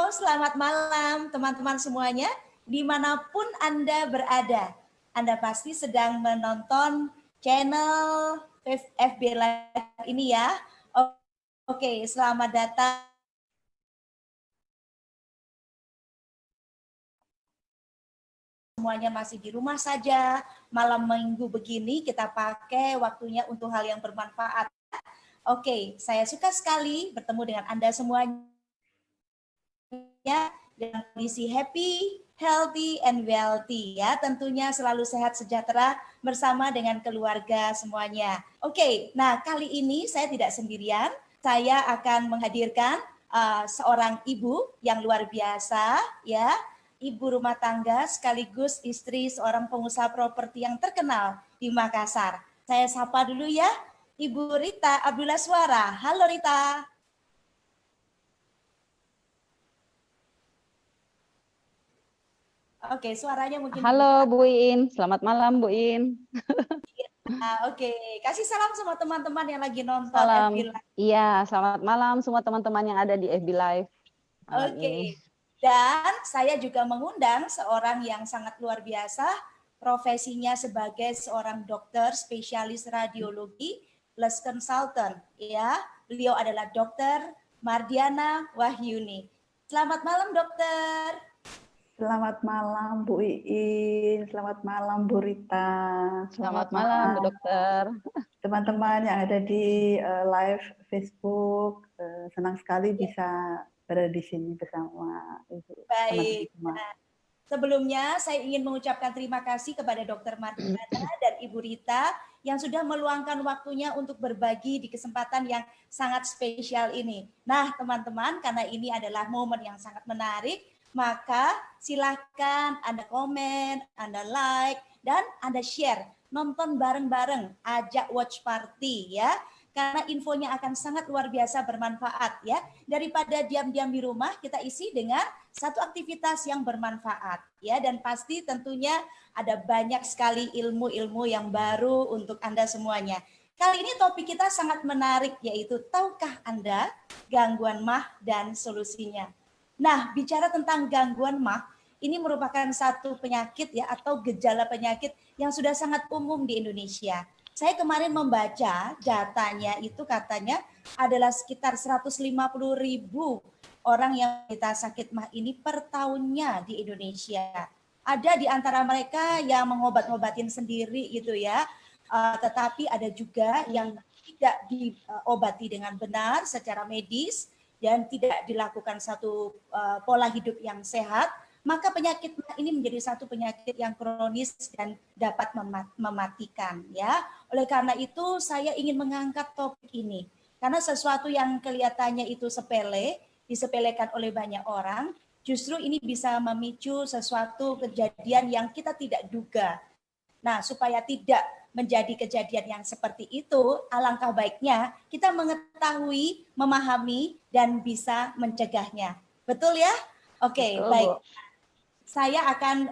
selamat malam teman-teman semuanya, dimanapun Anda berada. Anda pasti sedang menonton channel FB Live ini ya. Oke, selamat datang. Semuanya masih di rumah saja, malam minggu begini kita pakai waktunya untuk hal yang bermanfaat. Oke, saya suka sekali bertemu dengan Anda semuanya dengan kondisi happy, healthy, and wealthy ya. Tentunya selalu sehat sejahtera bersama dengan keluarga semuanya. Oke, nah kali ini saya tidak sendirian. Saya akan menghadirkan seorang ibu yang luar biasa ya. Ibu rumah tangga sekaligus istri seorang pengusaha properti yang terkenal di Makassar. Saya sapa dulu ya, Ibu Rita Abdullah Suara. Halo Rita. Oke, suaranya mungkin Halo Bu In, selamat malam Bu In. Oke, kasih salam sama teman-teman yang lagi nonton Salam. FB Live. Iya, selamat malam semua teman-teman yang ada di FB Live malam ini. Oke, dan saya juga mengundang seorang yang sangat luar biasa, profesinya sebagai seorang dokter spesialis radiologi plus konsultan. Ya, beliau adalah Dokter Mardiana Wahyuni. Selamat malam, dokter. Selamat malam Bu Iin, selamat malam Bu Rita, Selamat malam Bu Dokter. Teman-teman yang ada di live Facebook, senang sekali bisa berada di sini bersama Ibu. Baik. Nah, sebelumnya saya ingin mengucapkan terima kasih kepada Dokter Mardiana dan Ibu Rita yang sudah meluangkan waktunya untuk berbagi di kesempatan yang sangat spesial ini. Nah, teman-teman, karena ini adalah momen yang sangat menarik, maka silahkan Anda komen, Anda like, dan Anda share. Nonton bareng-bareng, ajak watch party ya. Karena infonya akan sangat luar biasa bermanfaat ya. Daripada diam-diam di rumah, kita isi dengan satu aktivitas yang bermanfaat ya. Dan pasti tentunya ada banyak sekali ilmu-ilmu yang baru untuk Anda semuanya. Kali ini topik kita sangat menarik, yaitu tahukah Anda gangguan MAH dan solusinya. Nah, bicara tentang gangguan MAH, ini merupakan satu penyakit ya atau gejala penyakit yang sudah sangat umum di Indonesia. Saya kemarin membaca datanya itu katanya adalah sekitar 150.000 orang yang menderita sakit MAH ini per tahunnya di Indonesia. Ada di antara mereka yang mengobat-obatin sendiri gitu ya, tetapi ada juga yang tidak diobati dengan benar secara medis dan tidak dilakukan satu pola hidup yang sehat, maka penyakit ini menjadi satu penyakit yang kronis dan dapat mematikan ya. Oleh karena itu saya ingin mengangkat topik ini karena sesuatu yang kelihatannya itu sepele, disepelekan oleh banyak orang, justru ini bisa memicu sesuatu kejadian yang kita tidak duga. Nah, supaya tidak menjadi kejadian yang seperti itu, alangkah baiknya kita mengetahui, memahami, dan bisa mencegahnya. Betul ya? Oke, baik. Saya akan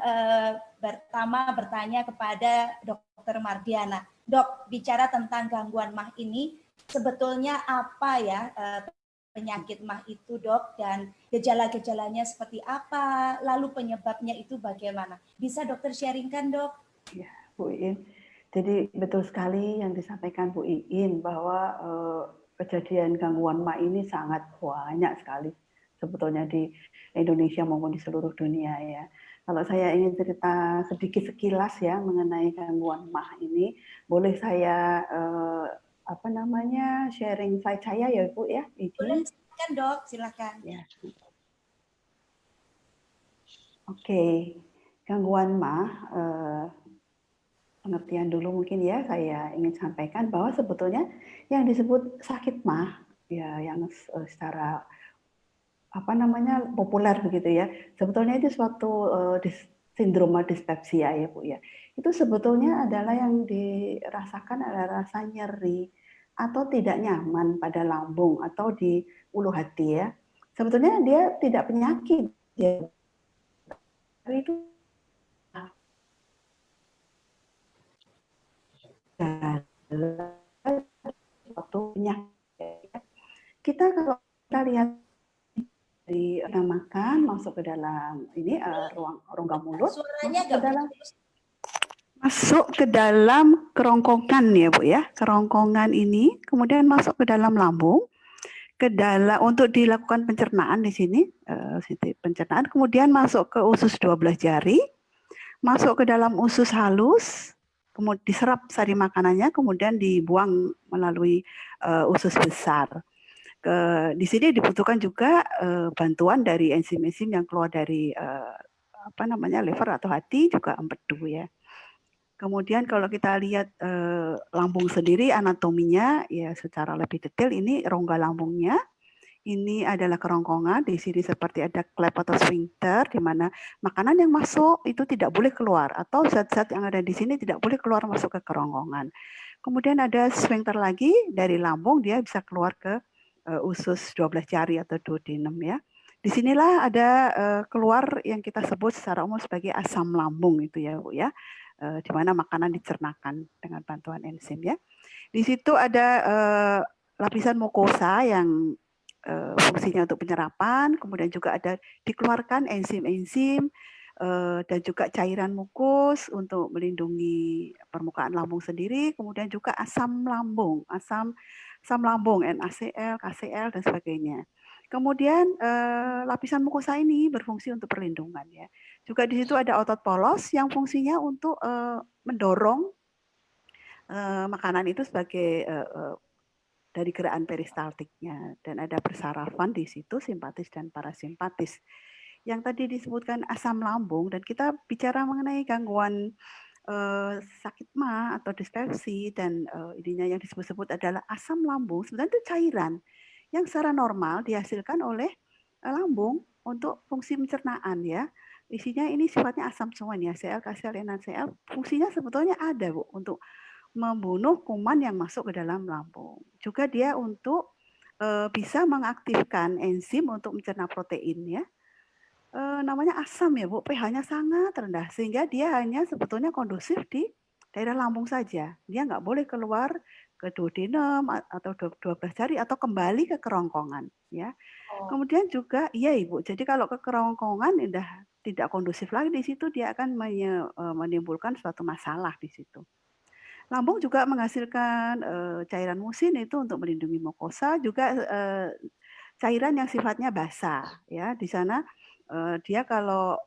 pertama bertanya kepada Dr. Mardiana. Dok, bicara tentang gangguan MAH ini, sebetulnya apa ya penyakit MAH itu, Dok, dan gejala-gejalanya seperti apa, lalu penyebabnya itu bagaimana? Bisa dokter sharingkan, Dok? Ya, Bu Iin. Jadi betul sekali yang disampaikan Bu Iin bahwa kejadian gangguan MAH ini sangat banyak sekali sebetulnya di Indonesia maupun di seluruh dunia ya. Kalau saya ingin cerita sedikit sekilas ya mengenai gangguan MAH ini, boleh saya sharing slide saya ya Bu ya, izin. Boleh, silakan Dok, silakan. Ya. Oke, gangguan MAH. Pengertian dulu mungkin ya saya ingin sampaikan bahwa sebetulnya yang disebut sakit MAH ya yang secara populer begitu ya, sebetulnya itu suatu sindroma dispepsia ya Bu ya. Itu sebetulnya adalah yang dirasakan adalah rasa nyeri atau tidak nyaman pada lambung atau di ulu hati ya. Sebetulnya dia tidak penyakit ya. Itu suatu penyakit. Kita kalau kita lihat di maka masuk ke dalam ini ruang rongga mulut, Suaranya masuk ke agak dalam putus. masuk ke dalam kerongkongan ya Bu ya. Kerongkongan ini kemudian masuk ke dalam lambung, ke dalam untuk dilakukan pencernaan di sini, pencernaan, kemudian masuk ke usus 12 jari, masuk ke dalam usus halus, kemudian diserap sari makanannya, kemudian dibuang melalui usus besar. Di sini dibutuhkan juga bantuan dari enzim-enzim yang keluar dari liver atau hati, juga empedu ya. Kemudian kalau kita lihat lambung sendiri anatominya ya secara lebih detail, ini rongga lambungnya ini adalah kerongkongan, di sini seperti ada klep atau sphincter di mana makanan yang masuk itu tidak boleh keluar atau zat-zat yang ada di sini tidak boleh keluar masuk ke kerongkongan. Kemudian ada sphincter lagi dari lambung, dia bisa keluar ke usus 12 jari atau duodenum ya. Disinilah ada keluar yang kita sebut secara umum sebagai asam lambung itu ya Bu ya. Di mana makanan dicernakan dengan bantuan enzim ya. Di situ ada lapisan mukosa yang fungsinya untuk penyerapan, kemudian juga ada dikeluarkan enzim-enzim dan juga cairan mukus untuk melindungi permukaan lambung sendiri, kemudian juga asam lambung, asam lambung, NaCl, KCl dan sebagainya. Kemudian lapisan mukosa ini berfungsi untuk perlindungan ya. Juga di situ ada otot polos yang fungsinya untuk mendorong makanan itu sebagai dari gerakan peristaltiknya, dan ada persarafan di situ simpatis dan parasimpatis. Yang tadi disebutkan asam lambung, dan kita bicara mengenai gangguan sakit MA atau dispepsi dan ininya yang disebut-sebut adalah asam lambung, sebenarnya itu cairan yang secara normal dihasilkan oleh lambung untuk fungsi pencernaan ya. Isinya ini sifatnya asam semua nih, Cl, KCl, NaCl. Fungsinya sebetulnya ada Bu untuk membunuh kuman yang masuk ke dalam lambung. Juga dia untuk bisa mengaktifkan enzim untuk mencerna protein ya. Namanya asam ya Bu, pH-nya sangat rendah sehingga dia hanya sebetulnya kondusif di daerah lambung saja. Dia nggak boleh keluar ke duodenum atau 12 jari atau kembali ke kerongkongan ya. Kemudian juga iya Ibu, jadi kalau ke kerongkongan udah tidak kondusif lagi di situ, dia akan menimbulkan suatu masalah di situ. Lambung juga menghasilkan cairan musin itu untuk melindungi mukosa, juga cairan yang sifatnya basah ya. Di sana dia kalau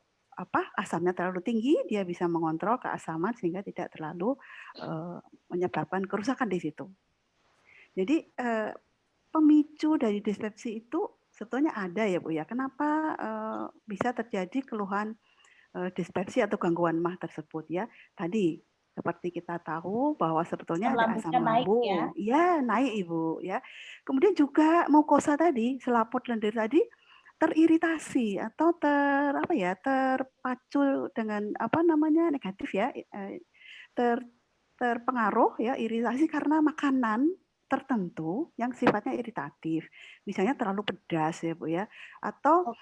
asamnya terlalu tinggi, dia bisa mengontrol keasaman sehingga tidak terlalu menyebabkan kerusakan di situ. Jadi pemicu dari dispepsi itu sebetulnya ada ya Bu ya. Kenapa bisa terjadi keluhan dispepsi atau gangguan MAH tersebut ya? Tadi seperti kita tahu bahwa sebetulnya Asam ada asam lambungnya naik ya. lambung, ya naik Ibu ya. Kemudian juga mukosa tadi, selaput lendir tadi teriritasi atau terpacu dengan negatif ya, terpengaruh ya, iritasi karena makanan tertentu yang sifatnya iritatif, misalnya terlalu pedas ya Bu ya, atau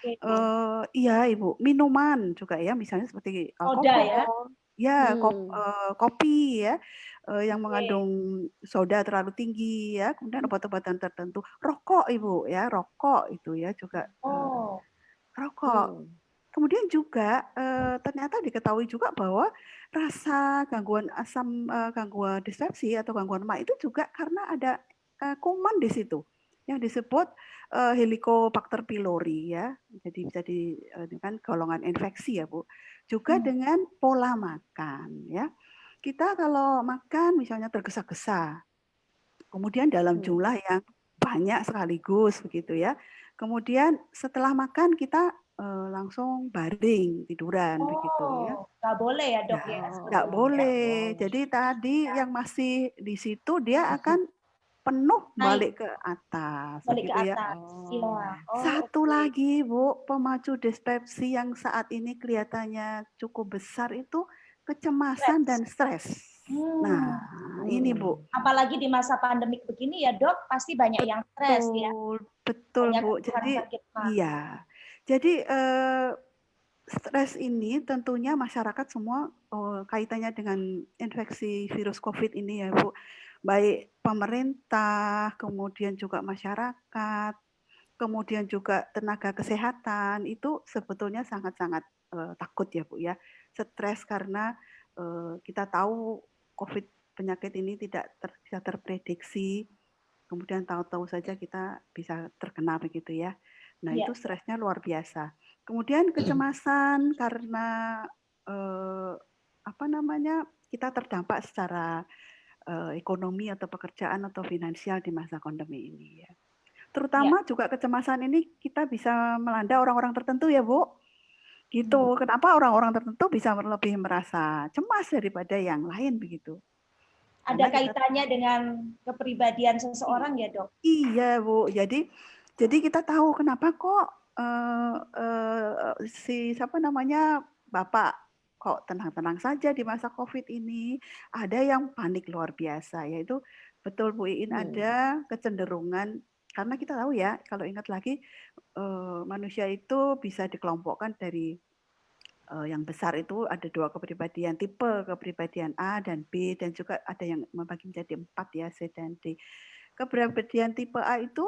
iya Ibu, minuman juga ya, misalnya seperti Soda ya. alkohol, ya kopi ya, yang mengandung soda terlalu tinggi ya, kemudian obat-obatan tertentu, rokok Ibu ya, rokok itu ya juga rokok. Kemudian juga ternyata diketahui juga bahwa rasa gangguan dispepsi atau gangguan MA itu juga karena ada kuman di situ yang disebut Helicobacter pylori ya. Jadi bisa dengan golongan infeksi ya Bu. Juga dengan pola makan ya. Kita kalau makan misalnya tergesa-gesa, kemudian dalam jumlah yang banyak sekaligus begitu ya. Kemudian setelah makan kita langsung baring tiduran begitu ya. Nggak boleh ya Dok ya? Nggak boleh. Jadi tadi yang masih di situ dia akan penuh balik ke atas Balik ke begitu ya. atas. Iya. Satu lagi Bu, pemacu dispepsi yang saat ini kelihatannya cukup besar itu kecemasan dan stres. Nah, ini Bu. Apalagi di masa pandemik begini ya Dok, pasti banyak yang stres ya. Betul Banyak Bu. Jadi iya. Jadi stres ini tentunya masyarakat semua kaitannya dengan infeksi virus COVID ini ya Bu. Baik pemerintah, kemudian juga masyarakat, kemudian juga tenaga kesehatan itu sebetulnya sangat-sangat takut ya Bu ya, stres karena kita tahu COVID penyakit ini tidak bisa terprediksi, kemudian tahu-tahu saja kita bisa terkena begitu ya. Nah itu stresnya luar biasa. Kemudian kecemasan karena kita terdampak secara ekonomi atau pekerjaan atau finansial di masa pandemi ini ya. Terutama juga kecemasan ini kita bisa melanda orang-orang tertentu ya Bu. Gitu. Kenapa orang-orang tertentu bisa lebih merasa cemas daripada yang lain begitu? Ada kaitannya dengan kepribadian seseorang ya Dok? Iya Bu. Jadi kita tahu kenapa kok Bapak kok tenang-tenang saja di masa COVID ini. Ada yang panik luar biasa, yaitu betul Bu Iin ada kecenderungan karena kita tahu ya, kalau ingat lagi manusia itu bisa dikelompokkan dari yang besar itu ada 2 kepribadian, tipe kepribadian A dan B, dan juga ada yang membagi menjadi 4 ya, C dan D. Kepribadian tipe A itu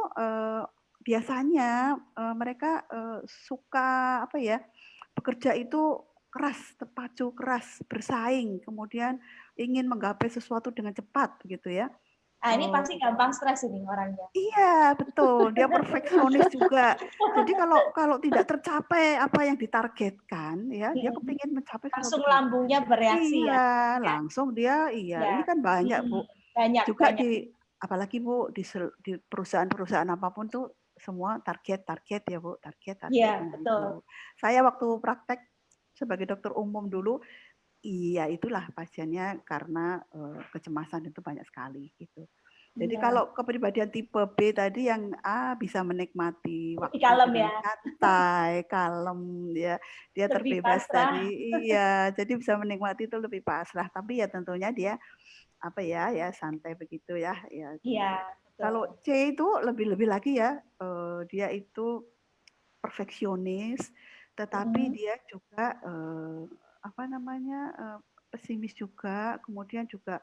biasanya mereka suka bekerja itu keras, terpacu keras, bersaing, kemudian ingin menggapai sesuatu dengan cepat gitu ya. Ini pasti gampang stres ini orangnya. Iya, betul. Dia perfeksionis juga. Jadi kalau tidak tercapai apa yang ditargetkan, ya, dia kepingin mencapai langsung lambungnya bereaksi ya. Iya, langsung dia ini kan banyak Bu. Banyak. Juga apalagi Bu di perusahaan-perusahaan apapun tuh semua target ya Bu, target. Iya, betul. Saya waktu praktek sebagai dokter umum dulu, iya itulah pasiennya karena kecemasan itu banyak sekali gitu. Jadi kalau kepribadian tipe B tadi yang A bisa menikmati waktu dengan santai, kalem ya, dia terbebas dari jadi bisa menikmati itu lebih pasrah. Tapi ya tentunya dia santai begitu ya. Iya. Kalau C itu lebih lagi ya, dia itu perfeksionis, tetapi dia juga pesimis juga, kemudian juga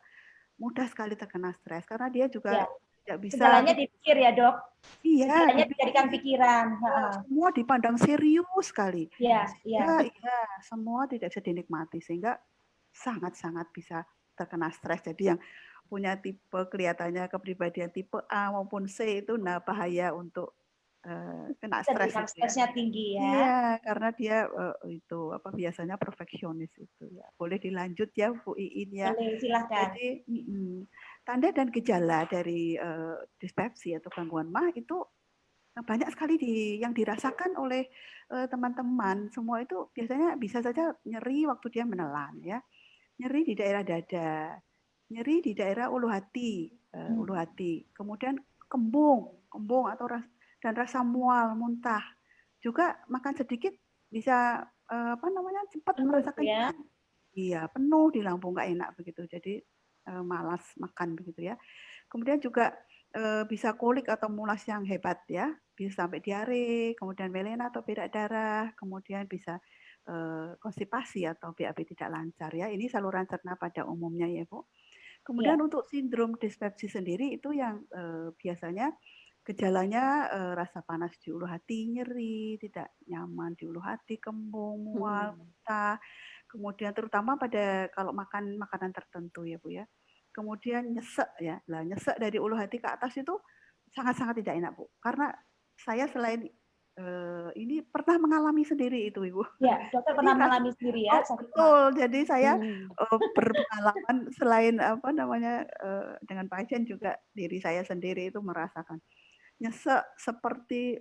mudah sekali terkena stres karena dia juga tidak bisa. Segalanya dipikir ya Dok. Iya. Segalanya dijadikan pikiran. Semua dipandang serius sekali. Iya. Semua tidak bisa dinikmati sehingga sangat-sangat bisa terkena stres. Jadi yang punya tipe kelihatannya kepribadian tipe A maupun C itu bahaya untuk kena stres. Stresnya tinggi ya. Iya, karena dia biasanya perfeksionis itu ya. Boleh dilanjut ya Bu Iin ya. Boleh, silahkan. Jadi tanda dan gejala dari dispepsi atau gangguan MAH itu banyak sekali yang dirasakan oleh teman-teman. Semua itu biasanya bisa saja nyeri waktu dia menelan ya. Nyeri di daerah dada, nyeri di daerah ulu hati. Kemudian kembung atau rasa mual, muntah. Juga makan sedikit bisa cepat merasakan penuh di lambung, nggak enak begitu. Jadi malas makan begitu ya. Kemudian juga bisa kolik atau mulas yang hebat ya, bisa sampai diare, kemudian melena atau berak darah, kemudian bisa konstipasi atau BAB tidak lancar ya. Ini saluran cerna pada umumnya ya Bu. Kemudian untuk sindrom dispepsi sendiri itu yang biasanya gejalanya rasa panas di ulu hati, nyeri, tidak nyaman di ulu hati, kembung, mual, muntah. Kemudian terutama pada kalau makan makanan tertentu ya Bu ya. Kemudian nyesek ya. Lah nyesek dari ulu hati ke atas itu sangat-sangat tidak enak Bu. Karena saya selain ini pernah mengalami sendiri itu Ibu. Ya, dokter pernah mengalami sendiri ya. Betul. Jadi saya berpengalaman selain dengan pasien juga diri saya sendiri itu merasakan nyesek seperti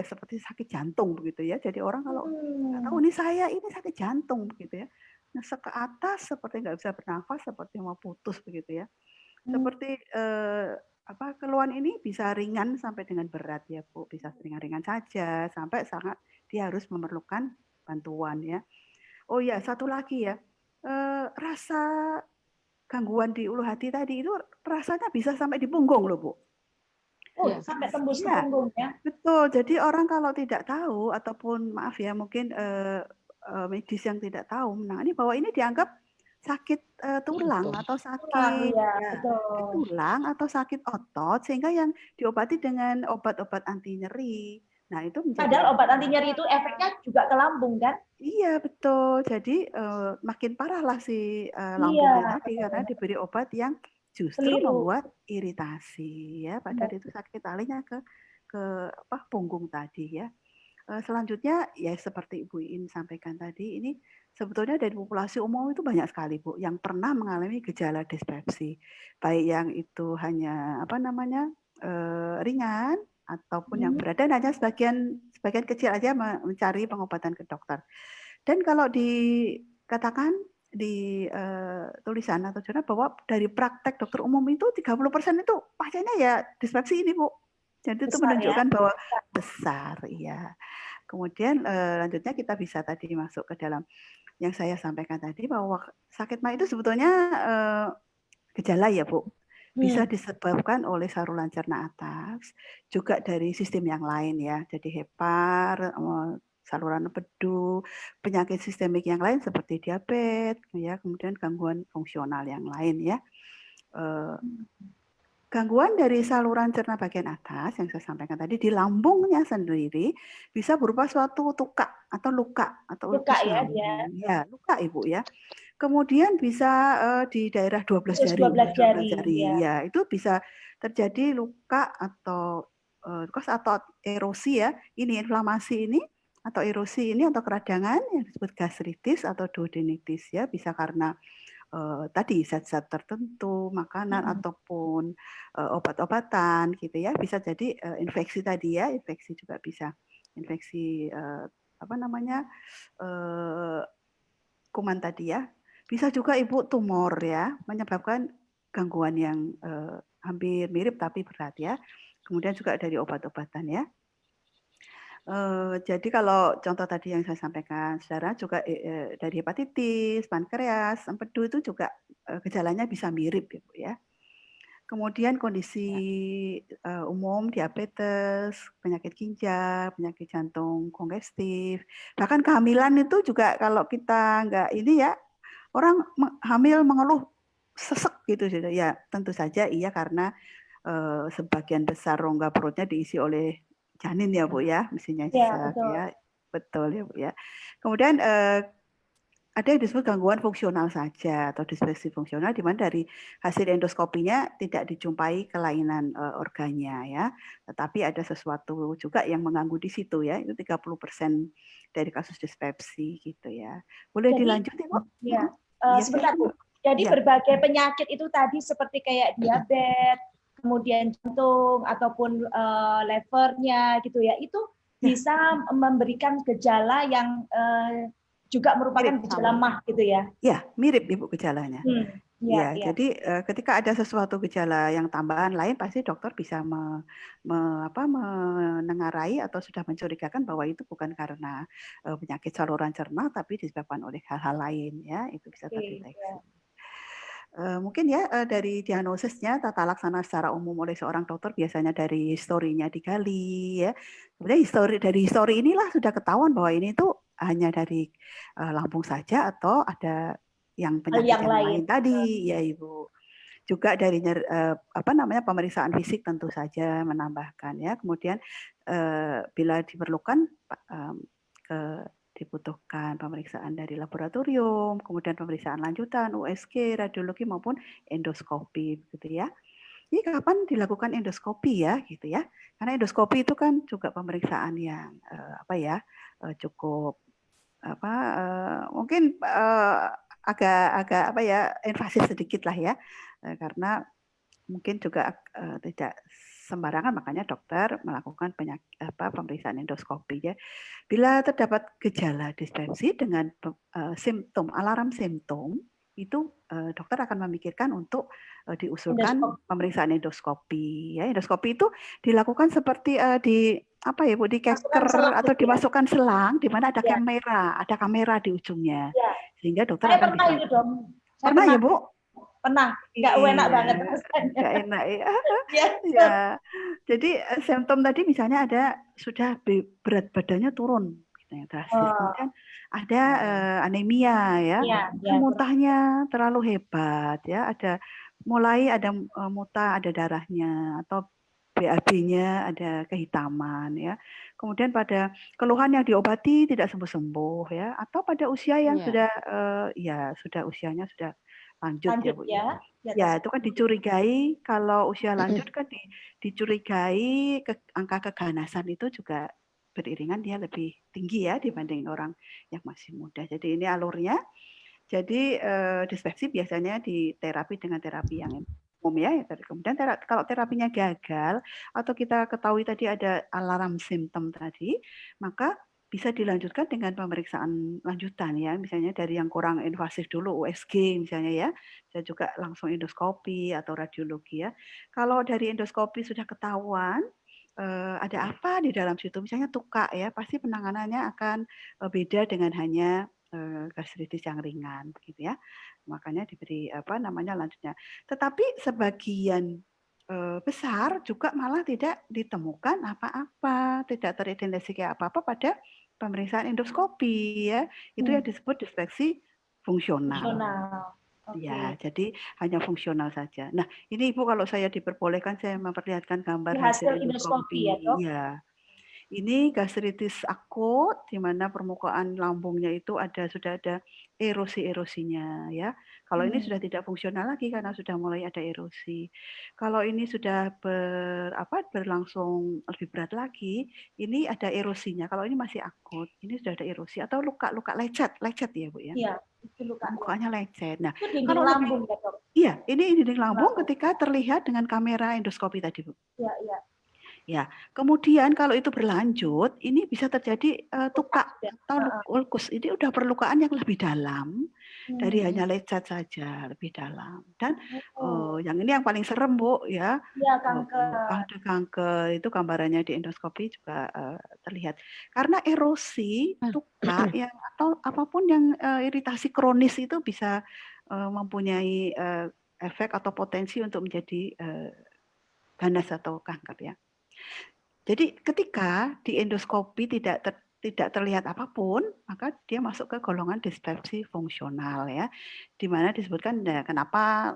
seperti sakit jantung begitu ya. Jadi orang kalau nggak tahu ini sakit jantung begitu ya. Nyesek ke atas seperti nggak bisa bernafas, seperti mau putus begitu ya. Seperti keluhan ini bisa ringan sampai dengan berat ya Bu, bisa ringan-ringan saja sampai sangat dia harus memerlukan bantuan ya. Oh ya, satu lagi ya, rasa gangguan di ulu hati tadi itu rasanya bisa sampai di punggung loh Bu. Oh, sampai tembus ke punggung ya. Betul. Jadi orang kalau tidak tahu ataupun maaf ya mungkin medis yang tidak tahu menangani bahwa ini dianggap sakit tulang Jantung. atau Tulang, sakit iya, ya sakit betul. tulang atau sakit otot sehingga yang diobati dengan obat-obat anti nyeri. Nah, itu menjadi Padahal obat anti nyeri itu masalah. efeknya juga ke lambung kan? Iya, betul. Jadi makin parahlah si Iya, lambungnya tadi karena betul. diberi obat yang justru Keliru. membuat iritasi ya, Iya. padahal itu sakit alihnya ke apa punggung tadi ya. Selanjutnya ya seperti Ibu Iin sampaikan tadi, ini sebetulnya dari populasi umum itu banyak sekali Bu yang pernah mengalami gejala dispepsi, baik yang itu hanya apa namanya ringan ataupun yang berat dan hanya sebagian kecil aja mencari pengobatan ke dokter. Dan kalau dikatakan di tulisan atau jurnal bahwa dari praktek dokter umum itu 30% itu pasiennya ya dispepsi ini Bu. Jadi itu Besar ya. menunjukkan bahwa besar, iya. Kemudian lanjutnya kita bisa tadi masuk ke dalam yang saya sampaikan tadi bahwa sakit mah itu sebetulnya gejala ya Bu. Bisa disebabkan oleh saluran cerna atas, juga dari sistem yang lain ya. Jadi hepar, saluran empedu, penyakit sistemik yang lain seperti diabetes, ya, kemudian gangguan fungsional yang lain ya. Gangguan dari saluran cerna bagian atas yang saya sampaikan tadi di lambungnya sendiri bisa berupa suatu tuka atau luka atau Luka ulkus ya dia. lambung. Ya, luka Ibu ya. Kemudian bisa di daerah 12 Khusus jari, 12 12 jari jari. ya. Ya, itu bisa terjadi luka atau erosi ya. Ini inflamasi ini atau erosi ini atau keradangan yang disebut gastritis atau duodenitis ya, bisa karena tadi zat-zat tertentu, makanan ataupun obat-obatan gitu ya. Bisa jadi infeksi tadi ya, infeksi juga bisa. Infeksi apa namanya? Kuman tadi ya. Bisa juga Ibu tumor ya, menyebabkan gangguan yang hampir mirip tapi berat ya. Kemudian juga dari obat-obatan ya. Jadi kalau contoh tadi yang saya sampaikan, saudara juga dari hepatitis, pankreas, empedu itu juga gejalanya bisa mirip ya Bu ya. Kemudian kondisi umum diabetes, penyakit ginjal, penyakit jantung kongestif, bahkan kehamilan itu juga kalau kita nggak ini ya, orang hamil mengeluh sesek gitu ya, tentu saja iya karena sebagian besar rongga perutnya diisi oleh janin ya Bu ya, mestinya Ya, sesek betul. ya, betul ya Bu ya. Kemudian ada yang disebut gangguan fungsional saja atau disfungsi fungsional di mana dari hasil endoskopinya tidak dijumpai kelainan organnya ya, tetapi ada sesuatu juga yang mengganggu di situ ya, itu 30% dari kasus dispepsi gitu ya. Boleh Jadi dilanjut Ibu? ya, Iya sebentar silakan Bu. Bu. Jadi Iya. berbagai penyakit itu tadi seperti kayak diabetes, kemudian jantung ataupun levernya gitu ya, itu Ya, bisa memberikan gejala yang juga merupakan mirip gejala sama. gitu ya. Ya, mirip Ibu gejalanya. Ya, Ya, ya. jadi ketika ada sesuatu gejala yang tambahan lain, pasti dokter bisa menengarai atau sudah mencurigakan bahwa itu bukan karena penyakit saluran cerna, tapi disebabkan oleh hal-hal lain. Ya, itu bisa Oke, ya. terdeteksi. Mungkin ya dari diagnosisnya tata laksana secara umum oleh seorang dokter biasanya dari historinya digali ya. Sebenarnya dari histori inilah sudah ketahuan bahwa ini tuh hanya dari lambung saja atau ada yang Hal penyakit yang yang lain. lain tadi ya Ibu. Juga dari apa namanya pemeriksaan fisik tentu saja menambahkan ya. Kemudian bila diperlukan ke dibutuhkan pemeriksaan dari laboratorium, kemudian pemeriksaan lanjutan, USG, radiologi maupun endoskopi, gitu ya. Ini kapan dilakukan endoskopi ya, gitu ya? Karena endoskopi itu kan juga pemeriksaan yang apa ya, cukup apa, mungkin agak apa ya, invasif sedikit lah ya, karena mungkin juga tidak sembarangan makanya dokter melakukan pemeriksaan endoskopi ya. Bila terdapat gejala dispepsi dengan simptom alarm simptom itu dokter akan memikirkan untuk diusulkan Endoskop. pemeriksaan endoskopi ya. Endoskopi itu dilakukan seperti di apa ya Bu, di Masukkan keker selang atau gitu ya. dimasukkan selang di mana Ya, ada kamera di ujungnya. ya. Sehingga dokter Saya akan pernah bisa. itu dong. Saya Pernah pernah ya Bu? pernah nggak enak Iya, banget rasanya. nggak enak ya. Ya, Ya, jadi simptom tadi misalnya ada sudah berat badannya turun, drastis. Oh, Kemudian ada anemia ya, iya, itu ya, muntahnya terlalu hebat ya, mulai ada muntah, ada darahnya atau BAB-nya ada kehitaman ya. Kemudian pada keluhan yang diobati tidak sembuh-sembuh ya, atau pada usia yang Iya. sudah sudah usianya sudah lanjut ya lanjut Bu ya. ya, di atas Ya, itu kan dicurigai kalau usia lanjut kan dicurigai angka keganasan itu juga beriringan dia lebih tinggi ya dibanding orang yang masih muda. Jadi ini alurnya. Jadi dispepsi biasanya diterapi dengan terapi yang umum ya. Kemudian kalau terapinya gagal atau kita ketahui tadi ada alarm simptom tadi, maka bisa dilanjutkan dengan pemeriksaan lanjutan ya, misalnya dari yang kurang invasif dulu USG misalnya ya, saya juga langsung endoskopi atau radiologi ya. Kalau dari endoskopi sudah ketahuan ada apa di dalam situ, misalnya tukak ya, pasti penanganannya akan beda dengan hanya gastritis yang ringan, begitu ya. Makanya diberi lanjutnya. Tetapi sebagian besar juga malah tidak ditemukan apa-apa, tidak teridentifikasi apa-apa pada pemeriksaan endoskopi ya. Itu yang disebut dispepsi fungsional. fungsional. Ya, Oke. jadi hanya fungsional saja. Nah, ini Ibu kalau saya diperbolehkan saya memperlihatkan gambar Ini hasil hasil endoskopi ya, endoskopi. Dok? Ya, ini gastritis akut di mana permukaan lambungnya itu sudah ada erosi-erosinya ya. Kalau ini sudah tidak fungsional lagi karena sudah mulai ada erosi. Kalau ini sudah berlangsung lebih berat lagi, ini ada erosinya. Kalau ini masih akut, ini sudah ada erosi atau luka-luka lecet ya Bu ya. Iya, itu luka. Permukaannya lecet. Nah, Itu dinding kalau lebih lambung ya, Dok? iya, ini dinding lambung Lambung. ketika terlihat dengan kamera endoskopi tadi Bu. Iya, iya. Ya, kemudian kalau itu berlanjut, ini bisa terjadi tukak Ya. atau ulkus. Ini udah perlukaan yang lebih dalam dari hanya Hmm. lecet saja, lebih dalam. Dan Oh, yang ini yang paling serem Bu ya, iya kanker. ada kanker itu gambarannya di endoskopi juga terlihat. Karena erosi, tukak yang atau apapun yang iritasi kronis itu bisa mempunyai efek atau potensi untuk menjadi ganas atau kanker ya. Jadi ketika di endoskopi tidak terlihat apapun, maka dia masuk ke golongan dispepsi fungsional ya, di mana disebutkan ya, kenapa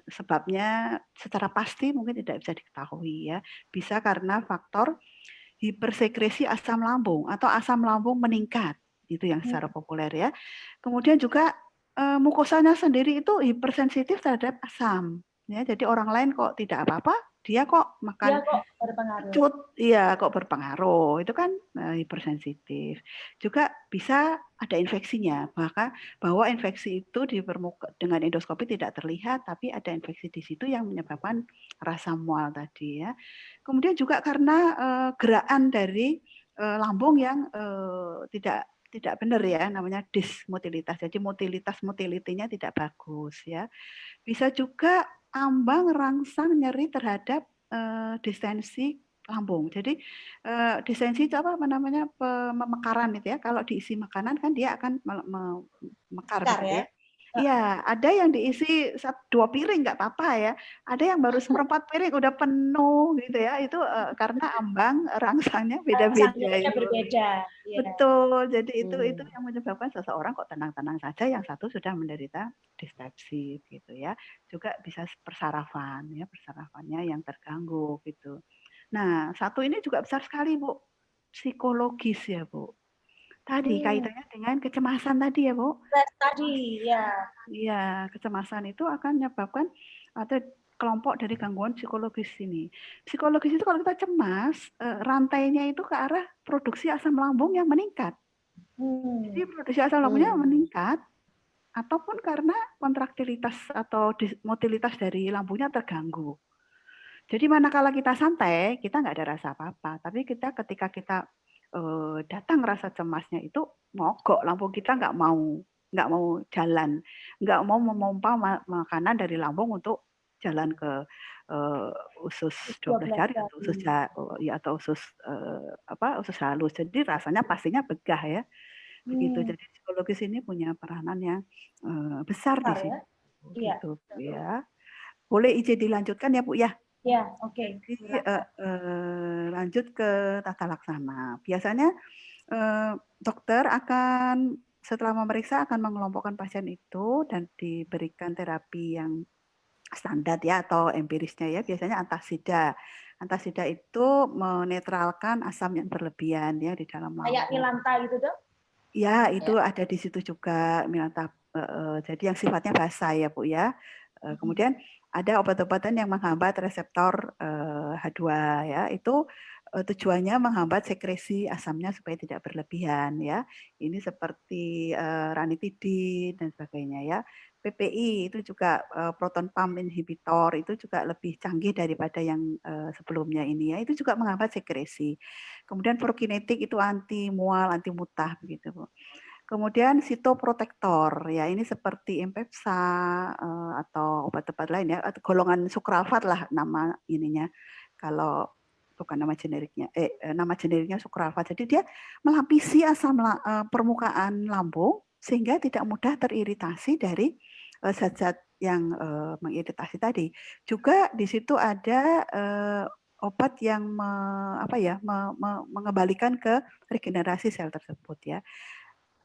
sebabnya secara pasti mungkin tidak bisa diketahui ya, bisa karena faktor hipersekresi asam lambung atau asam lambung meningkat, itu yang secara populer ya. Kemudian juga mukosanya sendiri itu hipersensitif terhadap asam, ya. Jadi orang lain kok tidak apa-apa, dia kok makan Dia kok berpengaruh. kecut, iya kok berpengaruh. Itu kan hipersensitif. Juga bisa ada infeksinya, bahwa infeksi itu dengan endoskopi tidak terlihat, tapi ada infeksi di situ yang menyebabkan rasa mual tadi ya. Kemudian juga karena gerakan dari lambung yang tidak benar ya, namanya dismotilitas. Jadi motilitinya tidak bagus ya. Bisa juga ambang rangsang nyeri terhadap distensi lambung. Jadi distensi itu pemekaran itu ya. Kalau diisi makanan kan dia akan mekar Mekar gitu ya. ya. Iya, ada yang diisi 2 piring nggak apa-apa ya. Ada yang baru seperempat piring udah penuh gitu ya. Itu karena ambang rangsangnya beda-beda Sanggupnya itu. berbeda. Ya. Betul. Jadi itu yang menyebabkan seseorang kok tenang-tenang saja, yang satu sudah menderita dispepsi gitu ya. Juga bisa persarafan ya, persarafannya yang terganggu gitu. Nah, satu ini juga besar sekali Bu, psikologis ya Bu. Tadi kaitannya dengan kecemasan tadi ya Bu. Stres tadi ya. Iya, kecemasan itu akan menyebabkan atau kelompok dari gangguan psikologis ini. Psikologis itu kalau kita cemas, rantainya itu ke arah produksi asam lambung yang meningkat. Jadi produksi asam lambungnya meningkat, ataupun karena kontraktilitas atau motilitas dari lambungnya terganggu. Jadi manakala kita santai, kita nggak ada rasa apa-apa. Tapi ketika kita datang rasa cemasnya itu mogok, lambung kita nggak mau jalan, nggak mau memompa makanan dari lambung untuk jalan ke usus 12 jari atau usus usus halus. Jadi rasanya pastinya begah ya. Begitu. Jadi psikologis ini punya peranan yang besar di sini. Ya. Gitu ya. Boleh izin dilanjutkan ya Bu ya? Ya, oke. Jadi lanjut ke tata laksana. Biasanya dokter akan setelah memeriksa akan mengelompokkan pasien itu dan diberikan terapi yang standar ya atau empirisnya ya, biasanya antasida. Antasida itu menetralkan asam yang berlebihan ya di dalam Kayak lambung. Milanta gitu, Dok? Ya, itu ada di situ juga Milanta. Jadi yang sifatnya basa ya, Bu ya. Kemudian ada obat-obatan yang menghambat reseptor H2 ya. Itu tujuannya menghambat sekresi asamnya supaya tidak berlebihan ya. Ini seperti ranitidin dan sebagainya ya. PPI itu juga proton pump inhibitor itu juga lebih canggih daripada yang sebelumnya ini ya. Itu juga menghambat sekresi. Kemudian prokinetik itu anti mual, anti mutah begitu, Bu. Kemudian sitoprotektor, ya ini seperti Impepsa atau obat-obat lain ya, atau golongan sukralfat lah nama ininya. Kalau bukan nama generiknya, nama generiknya sukralfat. Jadi dia melapisi asam permukaan lambung sehingga tidak mudah teriritasi dari zat-zat yang mengiritasi tadi. Juga di situ ada obat yang mengembalikan ke regenerasi sel tersebut ya.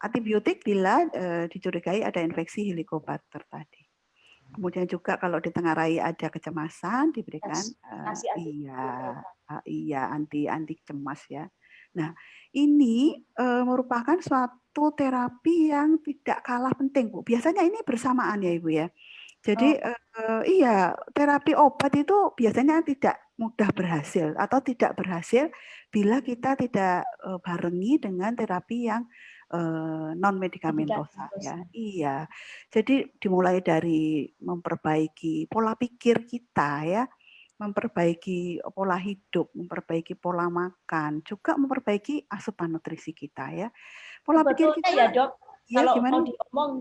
Antibiotik bila dicurigai ada infeksi Helicobacter tadi. Kemudian juga kalau ditengarai ada kecemasan diberikan anti cemas ya. Nah, ini merupakan suatu terapi yang tidak kalah penting, Bu. Biasanya ini bersamaan ya, Ibu ya. Jadi terapi obat itu biasanya tidak mudah berhasil atau tidak berhasil bila kita tidak barengi dengan terapi yang non medikamentosa ya. Iya. Jadi dimulai dari memperbaiki pola pikir kita ya, memperbaiki pola hidup, memperbaiki pola makan, juga memperbaiki asupan nutrisi kita ya. Pola pikir kita ya, Dok. Ya, kalau gimana? mau diomong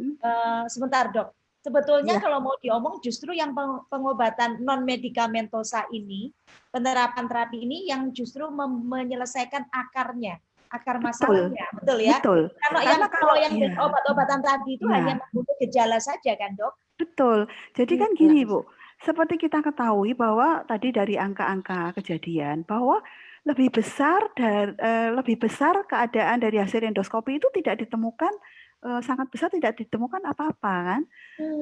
sebentar, Dok. Sebetulnya kalau mau diomong justru yang pengobatan non medikamentosa ini, penerapan terapi ini yang justru menyelesaikan akarnya, akar masalahnya, betul ya? Betul. Kalau yang obat-obatan tadi itu hanya membunuh gejala saja kan, Dok? Betul. Jadi kan gini, Bu, seperti kita ketahui bahwa tadi dari angka-angka kejadian bahwa lebih besar keadaan dari hasil endoskopi itu tidak ditemukan sangat besar tidak ditemukan apa-apa kan,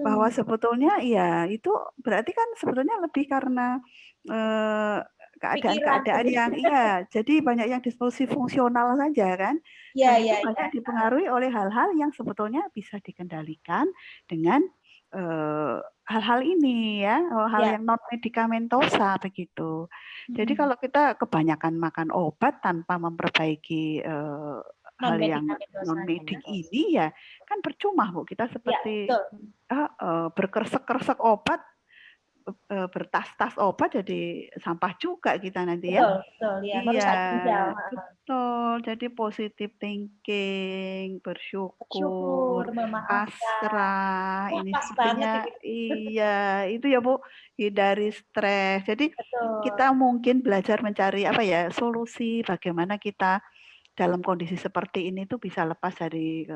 bahwa sebetulnya ya itu berarti kan sebetulnya lebih karena keadaan yang jadi banyak yang disfungsi fungsional saja kan, dan itu banyak dipengaruhi oleh hal-hal yang sebetulnya bisa dikendalikan dengan hal-hal ini ya, hal yang non medikamentosa begitu. Jadi kalau kita kebanyakan makan obat tanpa memperbaiki hal yang non medik ini ya kan percuma, Bu. Kita seperti berkersek-kersek obat, bertas-tas obat jadi sampah juga kita nanti ya. Betul ya. Betul. Jadi positive thinking, bersyukur, pasrah, ini sepertinya itu ya, Bu, hindari stres. Jadi kita mungkin belajar mencari solusi bagaimana kita dalam kondisi seperti ini tuh bisa lepas dari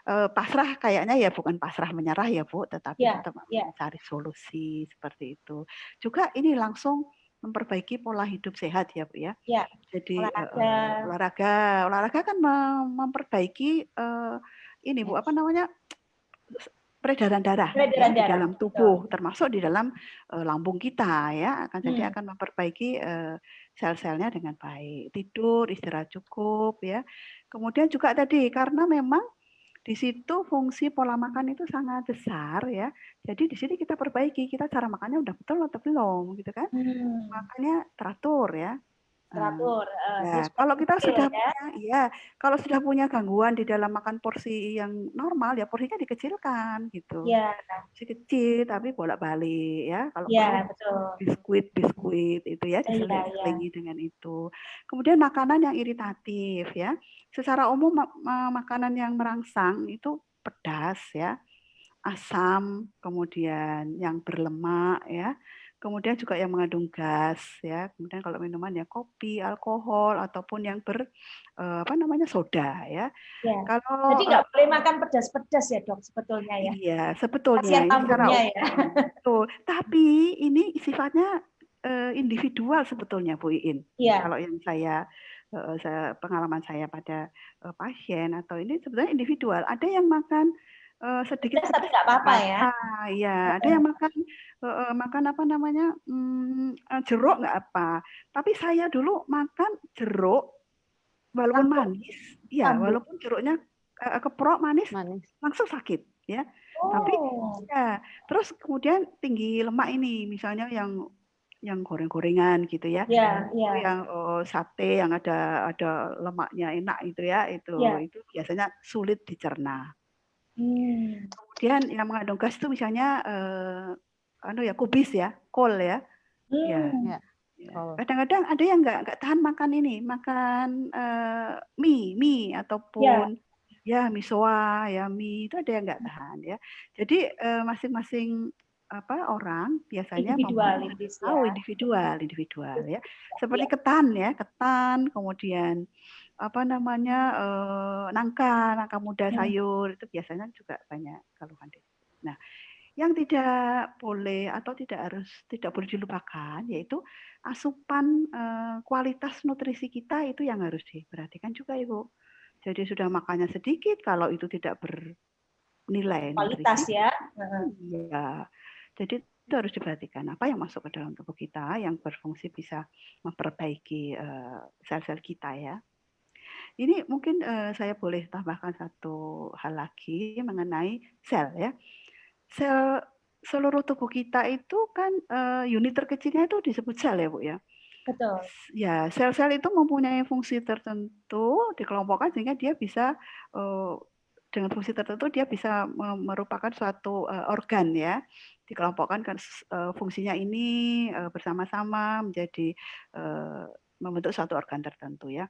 pasrah, kayaknya ya bukan pasrah menyerah ya, Bu, tetapi tetap mencari solusi seperti itu. Juga ini langsung memperbaiki pola hidup sehat ya, Bu ya. Jadi olahraga kan memperbaiki ini, Bu, peredaran darah di dalam tubuh, termasuk di dalam lambung kita ya. Jadi akan memperbaiki sel-selnya dengan baik. Tidur, istirahat cukup ya. Kemudian juga tadi karena memang di situ fungsi pola makan itu sangat besar ya. Jadi di sini kita perbaiki, kita cara makannya udah betul atau belum gitu kan. Makanya teratur ya. Kalau kita kalau sudah punya gangguan di dalam makan porsi yang normal ya porsinya dikecilkan gitu. Kecil tapi bolak-balik ya. Kalau biskuit itu ya diselingi dengan itu. Kemudian makanan yang iritatif ya. Secara umum makanan yang merangsang itu pedas ya, asam, kemudian yang berlemak ya. Kemudian juga yang mengandung gas ya. Kemudian kalau minuman ya kopi, alkohol ataupun yang soda ya. Jadi nggak boleh makan pedas-pedas ya, Dok, sebetulnya ya. Iya, sebetulnya betul. Tapi ini sifatnya individual sebetulnya, Bu Iin. Kalau yang saya pengalaman saya pada pasien atau ini sebetulnya individual. Ada yang makan sedikit tapi nggak apa-apa ya. Ya, ada yang makan apa namanya jeruk nggak apa. Tapi saya dulu makan jeruk walaupun manis, ya walaupun jeruknya keprok manis, langsung sakit ya. Tapi ya terus kemudian tinggi lemak ini, misalnya yang goreng-gorengan gitu ya, yang sate yang ada lemaknya enak itu ya, itu biasanya sulit dicerna. Kemudian yang mengandung gas itu misalnya kubis ya, kol ya, kadang-kadang ada yang nggak tahan makan ini, makan mie ataupun ya misoa ya, mie itu ada yang nggak tahan ya. Jadi masing-masing orang biasanya individual ya. Seperti ketan, kemudian nangka muda sayur itu biasanya juga banyak keluhan. Nah, yang tidak boleh atau tidak boleh dilupakan yaitu asupan kualitas nutrisi kita itu yang harus diperhatikan juga, Ibu. Jadi sudah makannya sedikit, kalau itu tidak bernilai kualitas nutrisi, ya. Iya. Jadi itu harus diperhatikan apa yang masuk ke dalam tubuh kita yang berfungsi bisa memperbaiki sel-sel kita ya. Ini mungkin saya boleh tambahkan satu hal lagi mengenai sel ya. Sel seluruh tubuh kita itu kan unit terkecilnya itu disebut sel ya, Bu ya. Betul. Ya, sel-sel itu mempunyai fungsi tertentu dikelompokkan sehingga dia bisa dengan fungsi tertentu dia bisa merupakan suatu organ ya. Dikelompokkan kan fungsinya ini bersama-sama menjadi membentuk suatu organ tertentu ya.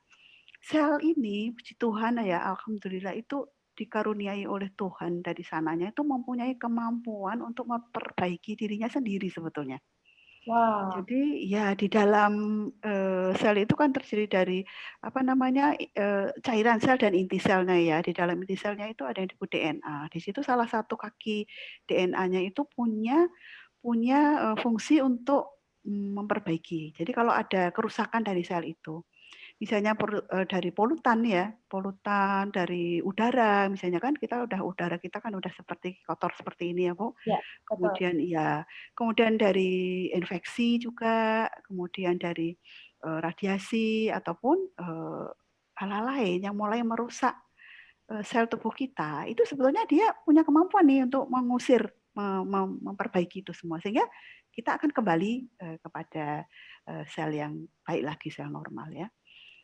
Sel ini puji Tuhan ya, alhamdulillah itu dikaruniai oleh Tuhan dari sananya itu mempunyai kemampuan untuk memperbaiki dirinya sendiri sebetulnya. Wow. Jadi ya di dalam sel itu kan terdiri dari cairan sel dan inti selnya ya. Di dalam inti selnya itu ada yang disebut DNA. Di situ salah satu kaki DNA-nya itu punya fungsi untuk memperbaiki. Jadi kalau ada kerusakan dari sel itu, misalnya dari polutan dari udara, misalnya kan udara kita kan udah seperti kotor seperti ini ya, Bu. Ya, kemudian dari infeksi juga, kemudian dari radiasi ataupun hal-hal lain yang mulai merusak sel tubuh kita, itu sebetulnya dia punya kemampuan nih untuk mengusir, memperbaiki itu semua sehingga kita akan kembali kepada sel yang baik lagi, sel normal ya.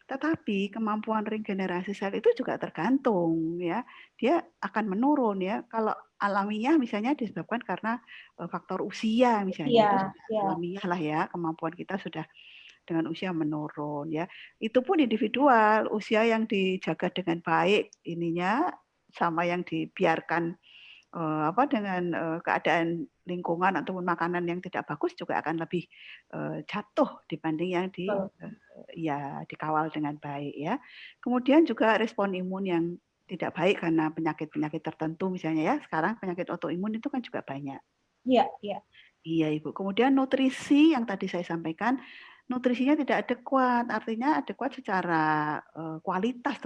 Tetapi kemampuan regenerasi sel itu juga tergantung ya. Dia akan menurun ya. Kalau alamiah misalnya disebabkan karena faktor usia misalnya, itu alamiah lah ya, kemampuan kita sudah dengan usia menurun ya. Itu pun individual, usia yang dijaga dengan baik ininya sama yang dibiarkan dengan keadaan lingkungan ataupun makanan yang tidak bagus juga akan lebih jatuh dibanding yang dikawal dengan baik ya. Kemudian juga respon imun yang tidak baik karena penyakit-penyakit tertentu misalnya ya. Sekarang penyakit autoimun itu kan juga banyak. Iya, Ibu. Kemudian nutrisi yang tadi saya sampaikan, nutrisinya tidak adekuat, artinya adekuat secara kualitas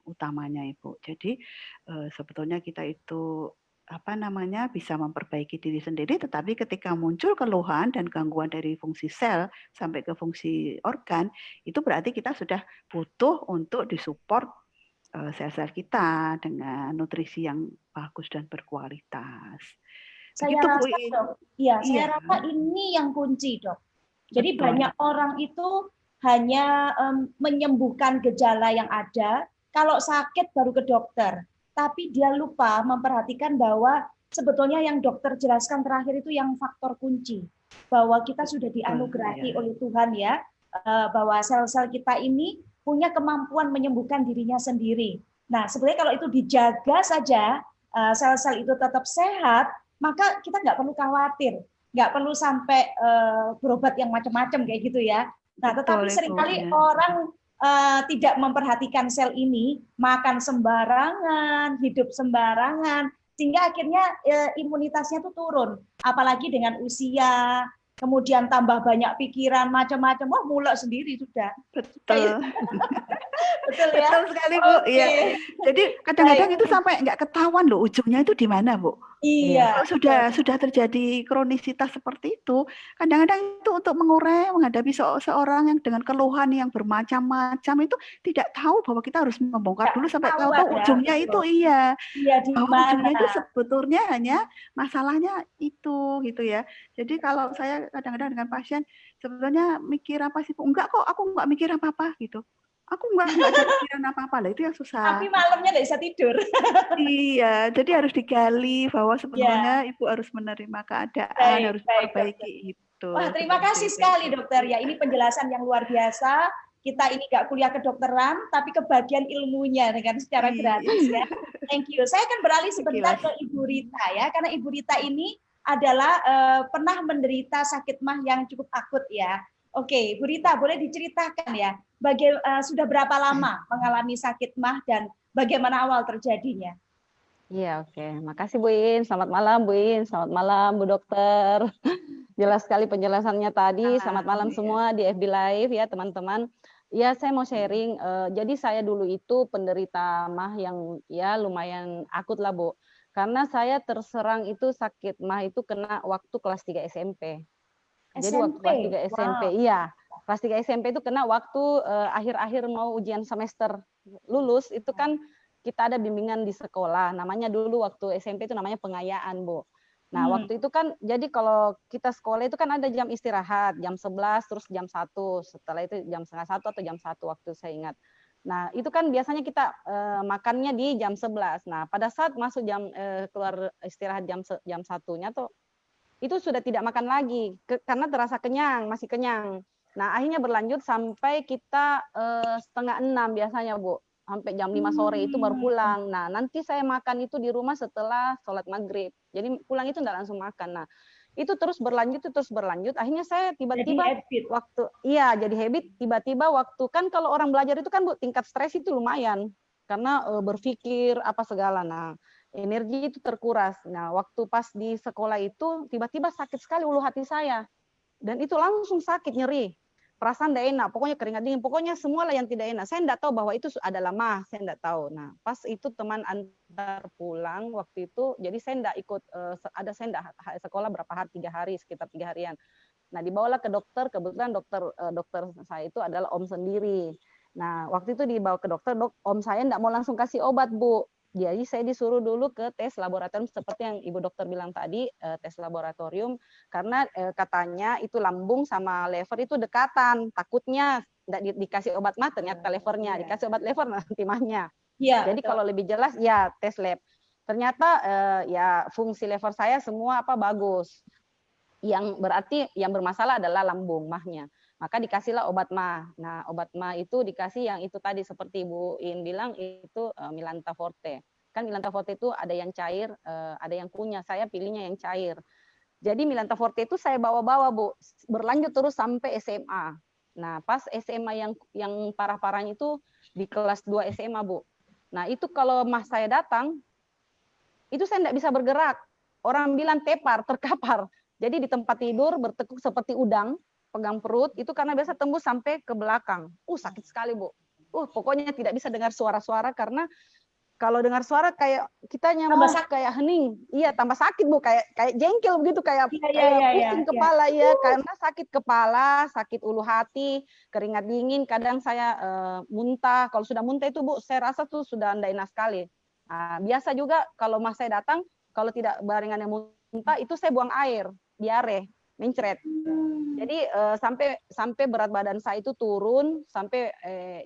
utamanya Ibu. Jadi sebetulnya kita itu bisa memperbaiki diri sendiri, tetapi ketika muncul keluhan dan gangguan dari fungsi sel sampai ke fungsi organ, itu berarti kita sudah butuh untuk disupport sel-sel kita dengan nutrisi yang bagus dan berkualitas. Saya rasa, Dok. Saya rasa ini yang kunci, Dok. Jadi banyak orang itu hanya menyembuhkan gejala yang ada, kalau sakit baru ke dokter. Tapi dia lupa memperhatikan bahwa sebetulnya yang dokter jelaskan terakhir itu yang faktor kunci. Bahwa kita sudah dianugerahi oleh Tuhan ya, bahwa sel-sel kita ini punya kemampuan menyembuhkan dirinya sendiri. Nah, sebenarnya kalau itu dijaga saja, sel-sel itu tetap sehat, maka kita nggak perlu khawatir. Nggak perlu sampai berobat yang macam-macam kayak gitu ya. Nah, tetapi seringkali orang tidak memperhatikan sel ini, makan sembarangan, hidup sembarangan, sehingga akhirnya imunitasnya tuh turun. Apalagi dengan usia, kemudian tambah banyak pikiran macam-macam, wah mulek sendiri sudah. Betul. Betul ya? Betul sekali, Bu. Iya. Jadi kadang-kadang Baik. itu sampai nggak ketahuan loh ujungnya itu di mana, Bu. Iya. Kalau sudah terjadi kronisitas seperti itu, kadang-kadang itu untuk mengurai menghadapi seorang yang dengan keluhan yang bermacam-macam itu tidak tahu bahwa kita harus membongkar Nggak dulu sampai ketahuan tahu-tahu ya, ujungnya itu betul. iya. Iya, di Bahwa ujungnya itu mana? sebetulnya hanya masalahnya itu gitu ya. Jadi kalau saya kadang-kadang dengan pasien sebetulnya mikir apa sih, Bu? Enggak kok, aku enggak mikir apa-apa gitu. Aku enggak ada pikiran apa-apa lah, itu yang susah. Tapi malamnya nggak bisa tidur. Iya, jadi harus digali bahwa Ya, sebetulnya ibu harus menerima keadaan, baik, harus baik, dokter. memperbaiki itu. Wah, terima Seperti kasih itu, sekali, Ibu. dokter. Ya, ini penjelasan yang luar biasa. Kita ini nggak kuliah kedokteran, tapi kebagian ilmunya dengan secara gratis ya. Iya. Thank you. Saya akan beralih Thank you, sebentar Mas. ke Ibu Rita ya, karena Ibu Rita ini adalah pernah menderita sakit mah yang cukup akut ya. Oke, Bu Rita, boleh diceritakan ya, sudah berapa lama mengalami sakit mah dan bagaimana awal terjadinya? Iya, oke. Makasih Bu In. Selamat malam Bu In. Selamat malam Bu Dokter. Jelas sekali penjelasannya tadi. Selamat malam Iya. semua di FB Live ya teman-teman. Ya, saya mau sharing. Jadi saya dulu itu penderita mah yang ya lumayan akut lah Bu. Karena saya terserang itu sakit mah itu kena waktu kelas 3 SMP. Jadi waktu SMP. kelas 3 SMP, Wow. iya. Kelas 3 SMP itu kena waktu akhir-akhir mau ujian semester lulus, itu kan kita ada bimbingan di sekolah. Namanya dulu waktu SMP itu namanya pengayaan, Bu. Nah, waktu itu kan jadi kalau kita sekolah itu kan ada jam istirahat, jam 11 terus jam 1. Setelah itu jam setengah 1 atau jam 1 waktu saya ingat. Nah, itu kan biasanya kita makannya di jam 11. Nah, pada saat masuk keluar istirahat jam 1-nya tuh itu sudah tidak makan lagi karena terasa kenyang, masih kenyang. Nah, akhirnya berlanjut sampai kita 5:30 biasanya, Bu. Sampai jam 5 sore itu baru pulang. Nah, nanti saya makan itu di rumah setelah sholat maghrib. Jadi pulang itu enggak langsung makan. Nah, itu terus berlanjut. Akhirnya saya Jadi tiba-tiba habit. jadi habit, tiba-tiba waktu kan kalau orang belajar itu kan Bu, tingkat stres itu lumayan. Karena berpikir apa segala. Nah, energi itu terkuras. Nah, waktu pas di sekolah itu tiba-tiba sakit sekali ulu hati saya. Dan itu langsung sakit, nyeri. Perasaan tidak enak, pokoknya keringat dingin, pokoknya semua lah yang tidak enak. Saya tidak tahu bahwa itu adalah mah, saya tidak tahu. Nah, pas itu teman antar pulang waktu itu, jadi saya tidak ikut, saya tidak sekolah berapa hari, 3 hari, sekitar 3 harian. Nah, dibawalah ke dokter, kebetulan dokter saya itu adalah om sendiri. Nah, waktu itu dibawa ke dokter, om saya tidak mau langsung kasih obat, Bu. Jadi saya disuruh dulu ke tes laboratorium seperti yang Ibu dokter bilang tadi, tes laboratorium karena katanya itu lambung sama lever itu dekatan. Takutnya enggak dikasih obat mah ternyata levernya, dikasih obat lever nanti mahnya. Ya, jadi betul. kalau lebih jelas ya tes lab. Ternyata ya fungsi lever saya semua bagus. Yang berarti yang bermasalah adalah lambung mahnya. Maka dikasihlah obat mah. Nah, obat mah itu dikasih yang itu tadi seperti Bu In bilang itu Milanta Forte. Kan Milanta Forte itu ada yang cair, ada yang kunyah. Saya pilihnya yang cair. Jadi Milanta Forte itu saya bawa-bawa, Bu. Berlanjut terus sampai SMA. Nah, pas SMA yang parah-parahnya itu di kelas 2 SMA, Bu. Nah, itu kalau mah saya datang, itu saya tidak bisa bergerak. Orang bilang tepar, terkapar. Jadi di tempat tidur bertekuk seperti udang, pegang perut, itu karena biasa tembus sampai ke belakang. Sakit sekali, Bu. Pokoknya tidak bisa dengar suara-suara karena kalau dengar suara kayak kitanya mau kayak hening. Iya, tambah sakit, Bu. Kayak jengkel begitu, kayak pusing kepala ya, karena sakit kepala, sakit ulu hati, keringat dingin, kadang saya muntah. Kalau sudah muntah itu, Bu, saya rasa tuh sudah tidak enak sekali. Nah, biasa juga kalau mas saya datang, kalau tidak barengan yang muntah, itu saya buang air, diare, mencret. Jadi sampai berat badan saya itu turun, sampai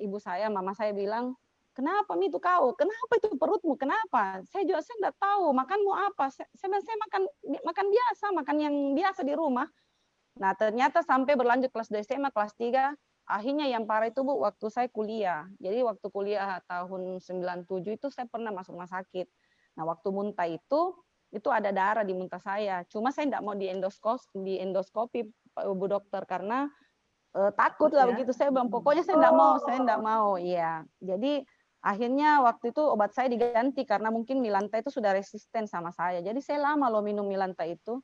ibu saya, mama saya bilang, kenapa itu kau? Kenapa itu perutmu? Kenapa? Saya nggak tahu. Makanmu apa? Saya makan biasa, makan yang biasa di rumah. Nah, ternyata sampai berlanjut kelas 2 SMA, kelas 3, akhirnya yang parah itu, Bu, waktu saya kuliah. Jadi waktu kuliah tahun 97 itu saya pernah masuk rumah sakit. Nah, waktu muntah itu ada darah di muntah saya. Cuma saya tidak mau di endoskopi, Bu dokter, karena takut lah begitu. Saya bilang pokoknya saya tidak mau. Iya. Jadi akhirnya waktu itu obat saya diganti karena mungkin Milanta itu sudah resisten sama saya. Jadi saya lama loh minum Milanta itu.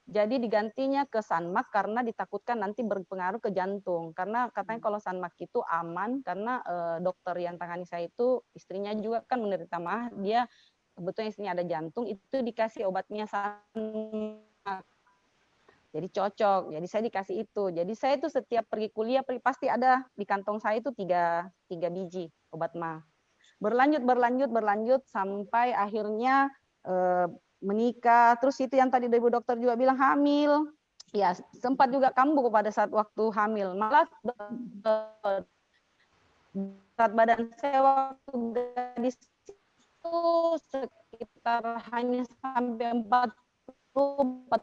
Jadi digantinya ke Sanmak karena ditakutkan nanti berpengaruh ke jantung. Karena katanya kalau Sanmak itu aman karena dokter yang tangani saya itu istrinya juga kan menderita MAH, dia kebetulan istrinya ada jantung, itu dikasih obatnya Sanmak. Jadi cocok. Jadi saya dikasih itu. Jadi saya itu setiap pergi kuliah pasti ada di kantong saya itu tiga biji obat MAH. Berlanjut sampai akhirnya menikah. Terus itu yang tadi ibu dokter juga bilang hamil. Ya, sempat juga kambuh pada saat waktu hamil. Malah berat badan saya waktu gadis itu sekitar hanya sampai 44.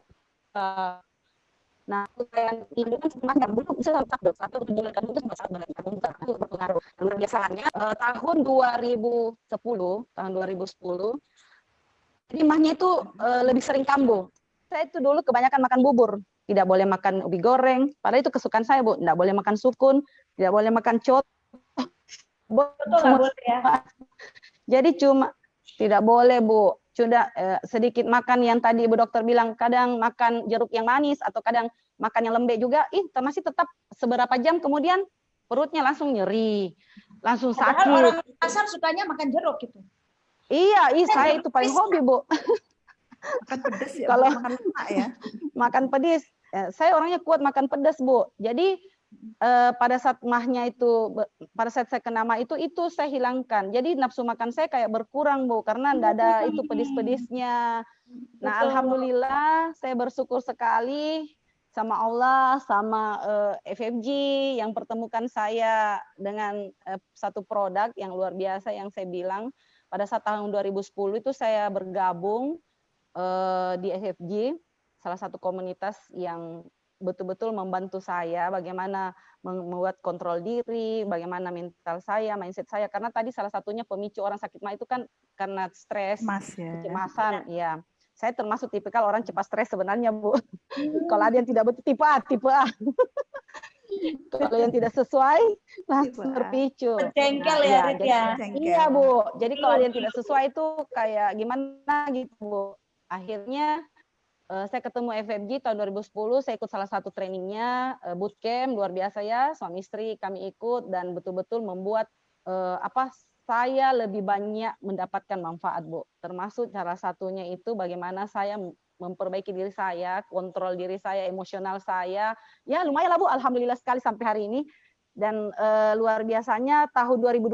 Nah, yang ini kan sebenarnya belum bisa sampai 1 bulan kan itu sangat banget itu berpengaruh. Biasanya tahun 2010, jadi mahnya itu lebih sering kambuh. Saya itu dulu kebanyakan makan bubur, tidak boleh makan ubi goreng. Padahal itu kesukaan saya, Bu. Tidak boleh makan sukun, tidak boleh makan cot. Betul nggak boleh ya? Jadi cuma tidak boleh, Bu. Sudah sedikit makan yang tadi Ibu dokter bilang, kadang makan jeruk yang manis atau kadang makan yang lembek juga, masih tetap seberapa jam kemudian perutnya langsung nyeri, langsung sakit. Padahal orang kasar sukanya makan jeruk gitu. Iya, saya itu paling hobi, Bu. Makan pedas ya, Kalau makan lemak ya. Makan pedas. Saya orangnya kuat makan pedas, Bu. Jadi pada saat mahnya itu, pada saat saya kena mah itu saya hilangkan. Jadi nafsu makan saya kayak berkurang, Bu, karena enggak ada itu pedis-pedisnya. Nah, alhamdulillah saya bersyukur sekali sama Allah, sama FFG yang pertemukan saya dengan satu produk yang luar biasa yang saya bilang. Pada saat tahun 2010 itu saya bergabung di FFG, salah satu komunitas yang betul-betul membantu saya bagaimana membuat kontrol diri, bagaimana mental saya, mindset saya. Karena tadi salah satunya pemicu orang sakit mah itu kan karena stres, kecemasan. Ya, saya termasuk tipikal orang cepat stres sebenarnya, Bu. Kalau ada yang tidak betul tipe A. Kalau yang tidak sesuai langsung terpicu. Jengkel ya, Rit ya. Iya, Bu. Jadi kalau ada yang tidak sesuai itu kayak gimana gitu, Bu. Akhirnya saya ketemu FFG tahun 2010, saya ikut salah satu trainingnya, bootcamp luar biasa ya, suami istri kami ikut dan betul-betul membuat saya lebih banyak mendapatkan manfaat, Bu. Termasuk cara satunya itu bagaimana saya memperbaiki diri saya, kontrol diri saya, emosional saya. Ya lumayan lah, Bu, alhamdulillah sekali sampai hari ini. Dan luar biasanya tahun 2012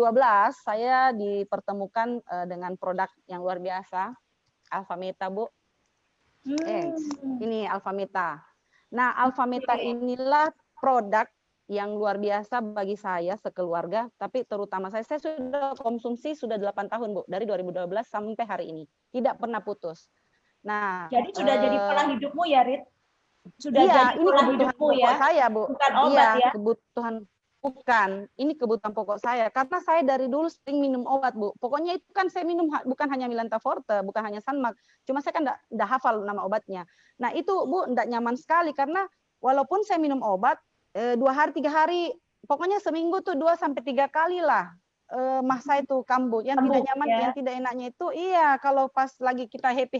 saya dipertemukan dengan produk yang luar biasa, Alfameta, Bu. Ini Alfameta. Nah, Alfameta inilah produk yang luar biasa bagi saya sekeluarga, tapi terutama saya sudah konsumsi sudah 8 tahun, Bu, dari 2012 sampai hari ini. Tidak pernah putus. Nah, jadi sudah jadi pola hidupmu ya, Rit? Sudah iya, jadi ini pola kebutuhan hidupmu pokok ya? saya, Bu. Bukan obat ya? Kebutuhan ini kebutuhan pokok saya. Karena saya dari dulu sering minum obat, Bu. Pokoknya itu kan saya minum bukan hanya Milanta Forte, bukan hanya Sanmak. Cuma saya kan enggak hafal nama obatnya. Nah, itu, Bu, enggak nyaman sekali karena walaupun saya minum obat 2 hari 3 hari, pokoknya seminggu tuh 2 sampai 3 kali lah mah saya itu kambuh. Yang tidak nyaman, yang tidak enaknya itu kalau pas lagi kita happy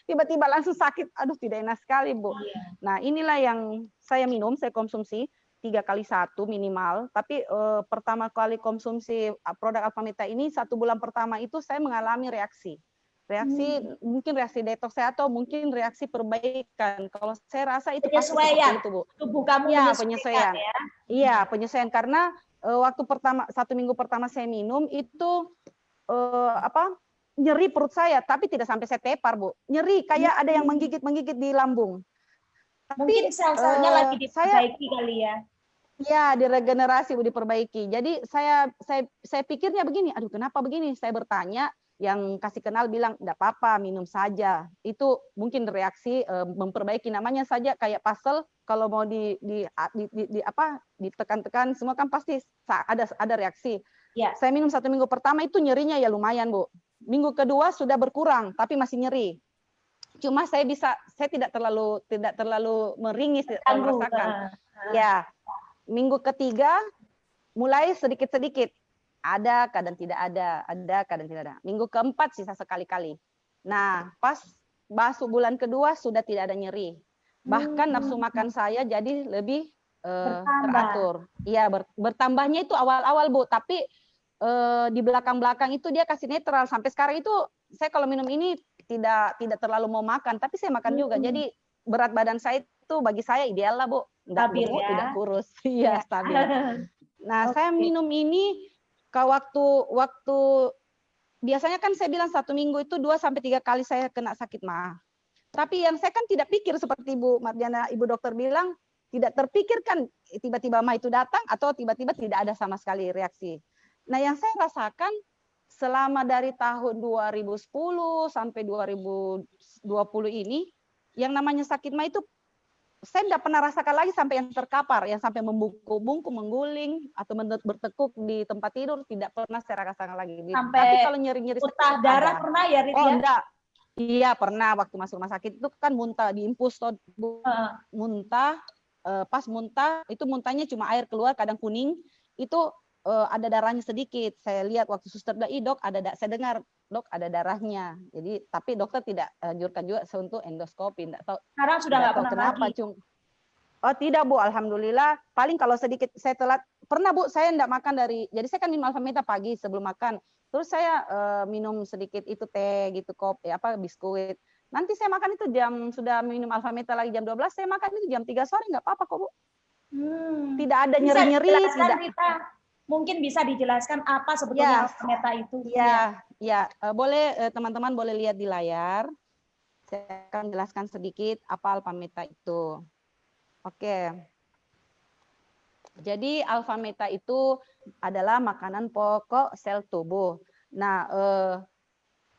tiba-tiba langsung sakit. Aduh, tidak enak sekali, Bu. Nah, inilah yang saya minum, saya konsumsi 3 kali 1 minimal. Tapi pertama kali konsumsi produk Alfameta ini 1 bulan pertama itu saya mengalami reaksi mungkin reaksi detox saya atau mungkin reaksi perbaikan. Kalau saya rasa itu pasti seperti itu, Bu. Tubuh kamu penyesuaian. Ya? Iya, penyesuaian karena waktu pertama 1 minggu pertama saya minum itu nyeri perut saya, tapi tidak sampai saya tepar, Bu. Nyeri kayak ada yang menggigit di lambung. Tapi, mungkin sel-selnya lagi diperbaiki kali ya. Ya, diregenerasi, Bu, diperbaiki. Jadi saya pikirnya begini, aduh kenapa begini? Saya bertanya, yang kasih kenal bilang enggak apa-apa, minum saja. Itu mungkin reaksi memperbaiki, namanya saja kayak puzzle, kalau mau ditekan-tekan semua kan pasti ada reaksi. Ya. Saya minum 1 minggu pertama itu nyerinya ya lumayan, Bu. Minggu kedua sudah berkurang tapi masih nyeri. Cuma saya tidak terlalu meringis, tidak terlalu merasakan. Ya. Minggu ketiga mulai sedikit-sedikit. Ada, kadang tidak ada. Ada, kadang tidak ada. Minggu keempat sisa sekali-kali. Nah, pas masuk bulan kedua sudah tidak ada nyeri. Bahkan nafsu makan saya jadi lebih Bertambah. teratur. Iya, bertambahnya itu awal-awal, Bu, tapi di belakang-belakang itu dia kasih netral. Sampai sekarang itu saya kalau minum ini tidak terlalu mau makan, tapi saya makan juga. Jadi berat badan saya itu bagi saya ideal lah, Bu. Tidak Stabil gemuk, ya. tidak kurus. Iya, stabil. Nah, saya Oke. minum ini ke waktu biasanya kan saya bilang 1 minggu itu 2-3 kali saya kena sakit mah. Tapi yang saya kan tidak pikir seperti Ibu Mardiana, Ibu dokter bilang, tidak terpikirkan tiba-tiba mah itu datang atau tiba-tiba tidak ada sama sekali reaksi. Nah, yang saya rasakan selama dari tahun 2010 sampai 2020 ini, yang namanya sakit mah itu saya tidak pernah rasakan lagi sampai yang terkapar, yang sampai membungkuk-bungkuk, mengguling, atau bertekuk di tempat tidur, tidak pernah saya rasakan lagi. Sampai tapi kalau nyeri-nyeri muntah darah pernah ya, Rit? Oh, enggak. Iya, pernah waktu masuk rumah sakit itu kan muntah, diinfus, muntah, pas muntah, itu muntahnya cuma air keluar, kadang kuning, itu ada darahnya sedikit. Saya lihat waktu suster bilang, dok, saya dengar, dok, ada darahnya. Jadi, tapi dokter tidak anjurkan juga untuk endoskopi. Enggak tahu. Sekarang sudah nggak pernah kenapa, lagi? Oh, tidak, Bu. Alhamdulillah. Paling kalau sedikit saya telat. Pernah, Bu, saya enggak makan jadi saya kan minum Alfameta pagi sebelum makan. Terus saya minum sedikit itu teh gitu, biskuit. Nanti saya makan itu sudah minum Alfameta lagi jam 12, saya makan itu jam 3 sore, nggak apa-apa kok, Bu. Tidak ada nyeri-nyeri, tidak. Rita? Mungkin bisa dijelaskan apa sebetulnya Alfameta itu? Ya, boleh teman-teman boleh lihat di layar. Saya akan jelaskan sedikit apa Alfameta itu. Oke. Jadi Alfameta itu adalah makanan pokok sel tubuh. Nah,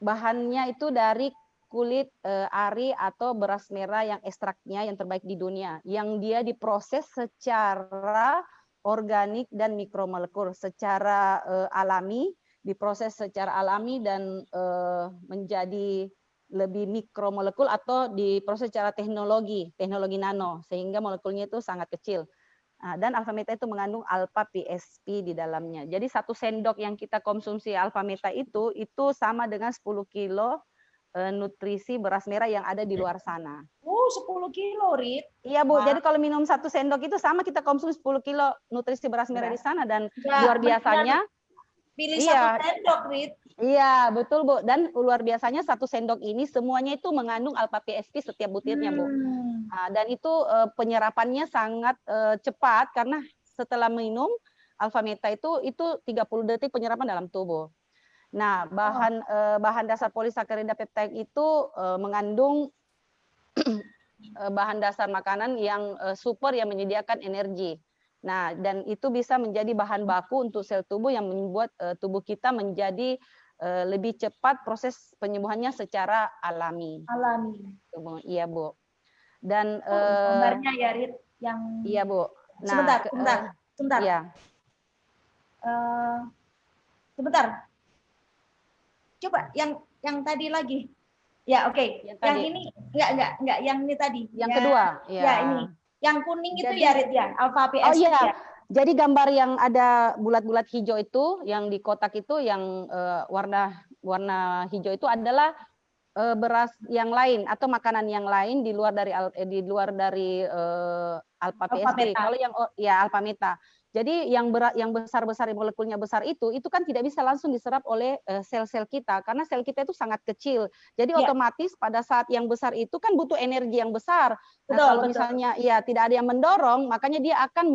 bahannya itu dari kulit ari atau beras merah yang ekstraknya yang terbaik di dunia, yang dia diproses secara organik dan mikromolekul, secara alami, diproses secara alami dan menjadi lebih mikromolekul atau diproses secara teknologi nano, sehingga molekulnya itu sangat kecil. Dan Alfameta itu mengandung alpha PSP di dalamnya. Jadi 1 sendok yang kita konsumsi Alfameta itu sama dengan 10 kilo nutrisi beras merah yang ada di luar sana. 10 kilo, Rit. Iya, Bu. Jadi kalau minum 1 sendok itu sama kita konsumsi 10 kilo nutrisi beras merah di sana. Dan luar biasanya. Pilih 1 sendok, Rit. Iya, betul, Bu. Dan luar biasanya 1 sendok ini semuanya itu mengandung alpha PSP setiap butirnya, Bu. Dan itu penyerapannya sangat cepat karena setelah minum Alfameta itu 30 detik penyerapan dalam tubuh. Nah, bahan dasar polisakarida peptide itu mengandung bahan dasar makanan yang super yang menyediakan energi. Nah, dan itu bisa menjadi bahan baku untuk sel tubuh yang membuat tubuh kita menjadi lebih cepat proses penyembuhannya secara alami. Iya, Bu. Dan gambarnya ya, Rit, yang iya, Bu. Nah, sebentar. Iya. Sebentar. Coba yang tadi lagi. Ya, oke. Yang ini enggak yang ini tadi. Yang kedua, ya ini. Yang kuning itu ya, Rit, ya, alpha PSP. Oh iya. Ya. Jadi gambar yang ada bulat-bulat hijau itu, yang di kotak itu, yang warna hijau itu adalah beras yang lain atau makanan yang lain di luar dari alpha PSP. Kalau yang Alfameta. Jadi yang besar-besar molekulnya besar itu kan tidak bisa langsung diserap oleh sel-sel kita karena sel kita itu sangat kecil. Jadi otomatis pada saat yang besar itu kan butuh energi yang besar. Nah, kalau misalnya tidak ada yang mendorong, makanya dia akan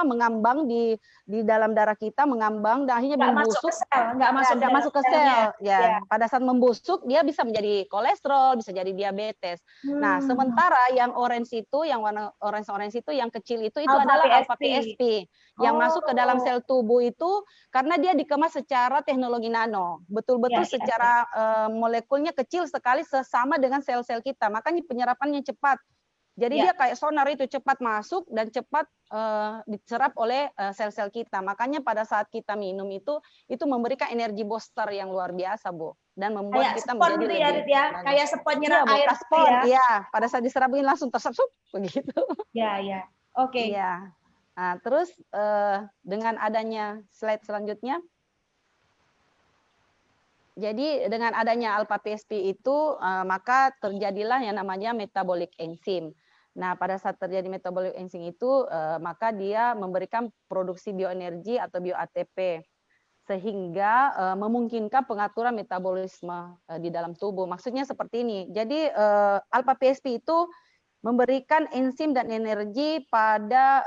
mengambang di dalam darah kita, mengambang dan akhirnya membusuk. Nggak masuk ke sel. Ya, pada saat membusuk dia bisa menjadi kolesterol, bisa jadi diabetes. Nah, sementara yang orange itu, yang warna orange itu, yang kecil itu adalah alpha PSP. Yang masuk ke dalam sel tubuh itu karena dia dikemas secara teknologi nano, betul-betul secara molekulnya kecil sekali sesama dengan sel-sel kita, makanya penyerapannya cepat. Jadi dia kayak sonar itu cepat masuk dan cepat diserap oleh sel-sel kita. Makanya pada saat kita minum itu memberikan energi booster yang luar biasa, Bu, dan membuat kita menjadi lebih kayak spot nyerap air ya. Pada saat diserapin langsung tersap begitu. Ya. Oke. Iya. Nah, terus dengan adanya slide selanjutnya, jadi dengan adanya alpha PSP itu maka terjadilah yang namanya metabolic enzim. Nah, pada saat terjadi metabolic aging itu, maka dia memberikan produksi bioenergi atau bio-ATP, sehingga memungkinkan pengaturan metabolisme di dalam tubuh. Maksudnya seperti ini. Jadi alpha PSP itu memberikan enzim dan energi pada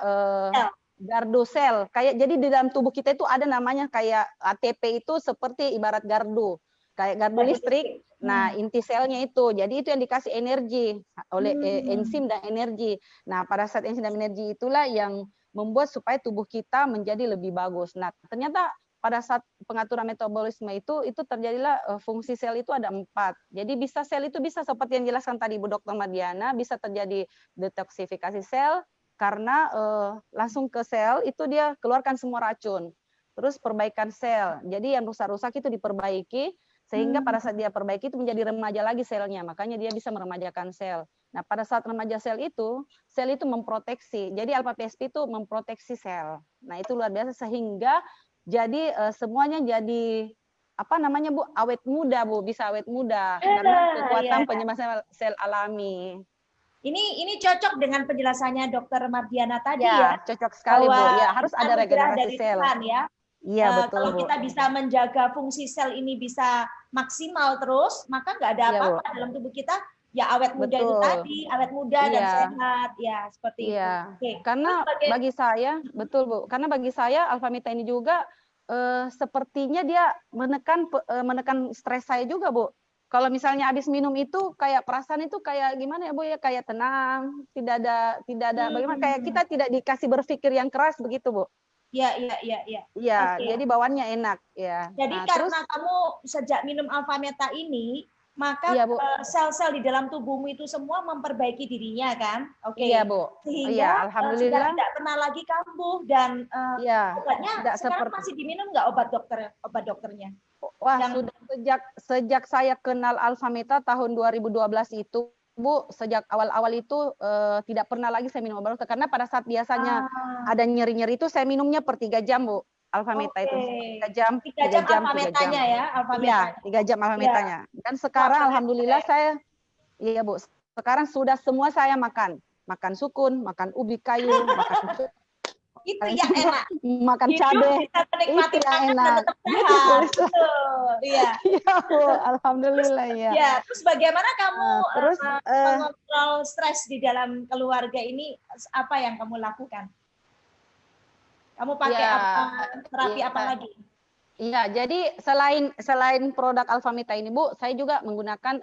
gardu sel. Jadi di dalam tubuh kita itu ada namanya kayak ATP itu seperti ibarat gardu, kayak gardu listrik. Nah, inti selnya itu. Jadi itu yang dikasih energi oleh enzim dan energi. Nah, pada saat enzim dan energi itulah yang membuat supaya tubuh kita menjadi lebih bagus. Nah, ternyata pada saat pengaturan metabolisme itu terjadilah fungsi sel itu ada 4. Jadi sel itu bisa seperti yang dijelaskan tadi Bu Dr. Mardiana, bisa terjadi detoksifikasi sel karena langsung ke sel itu dia keluarkan semua racun. Terus perbaikan sel. Jadi yang rusak-rusak itu diperbaiki sehingga pada saat dia perbaiki itu menjadi remaja lagi selnya. Makanya dia bisa meremajakan sel. Nah, pada saat remaja sel itu memproteksi. Jadi alpha PSP itu memproteksi sel. Nah, itu luar biasa sehingga jadi semuanya jadi apa namanya Bu, awet muda Bu, bisa awet muda karena kekuatan penyembuhan sel alami. Ini cocok dengan penjelasannya Dr. Mardiana tadi ya. Cocok sekali Bu. Ya, harus ada regenerasi sel. Ya. Iya betul kalau Bu. kita bisa menjaga fungsi sel ini bisa maksimal terus, maka nggak ada apa-apa dalam tubuh kita. Ya awet muda itu tadi, awet muda dan sehat, ya seperti itu. Oke. Karena bagi saya, betul Bu, karena bagi saya alpha meta ini juga sepertinya dia menekan stres saya juga Bu. Kalau misalnya habis minum itu kayak perasaan itu kayak gimana ya Bu ya, kayak tenang, tidak ada bagaimana kayak kita tidak dikasih berpikir yang keras begitu Bu. Iya. Iya, jadi bawaannya enak ya. Jadi karena kamu sejak minum alpha meta ini, maka sel-sel di dalam tubuhmu itu semua memperbaiki dirinya kan? Iya Bu. Sehingga alhamdulillah sudah tidak pernah lagi kambuh dan obatnya sekarang masih diminum nggak obat dokternya? Wah, sudah sejak saya kenal alpha meta tahun 2012 itu Bu, sejak awal-awal itu tidak pernah lagi saya minum obat dokter karena pada saat biasanya ada nyeri-nyeri itu saya minumnya per 3 jam Bu. Alpha meta itu 3 jam, 3 jam alpha metanya ya, alpha metanya. Iya, 3 jam alpha metanya. Dan sekarang alhamdulillah saya Bu, sekarang sudah semua saya makan sukun, makan ubi kayu, makan itu yang enak. Makan cabai. Menikmati itu yang enak. Iya. Iya, Bu. Alhamdulillah ya. Ya, terus bagaimana kamu mengontrol stres di dalam keluarga ini? Apa yang kamu lakukan? Kamu pakai terapi apa lagi? Iya, jadi selain produk alpha meta ini Bu, saya juga menggunakan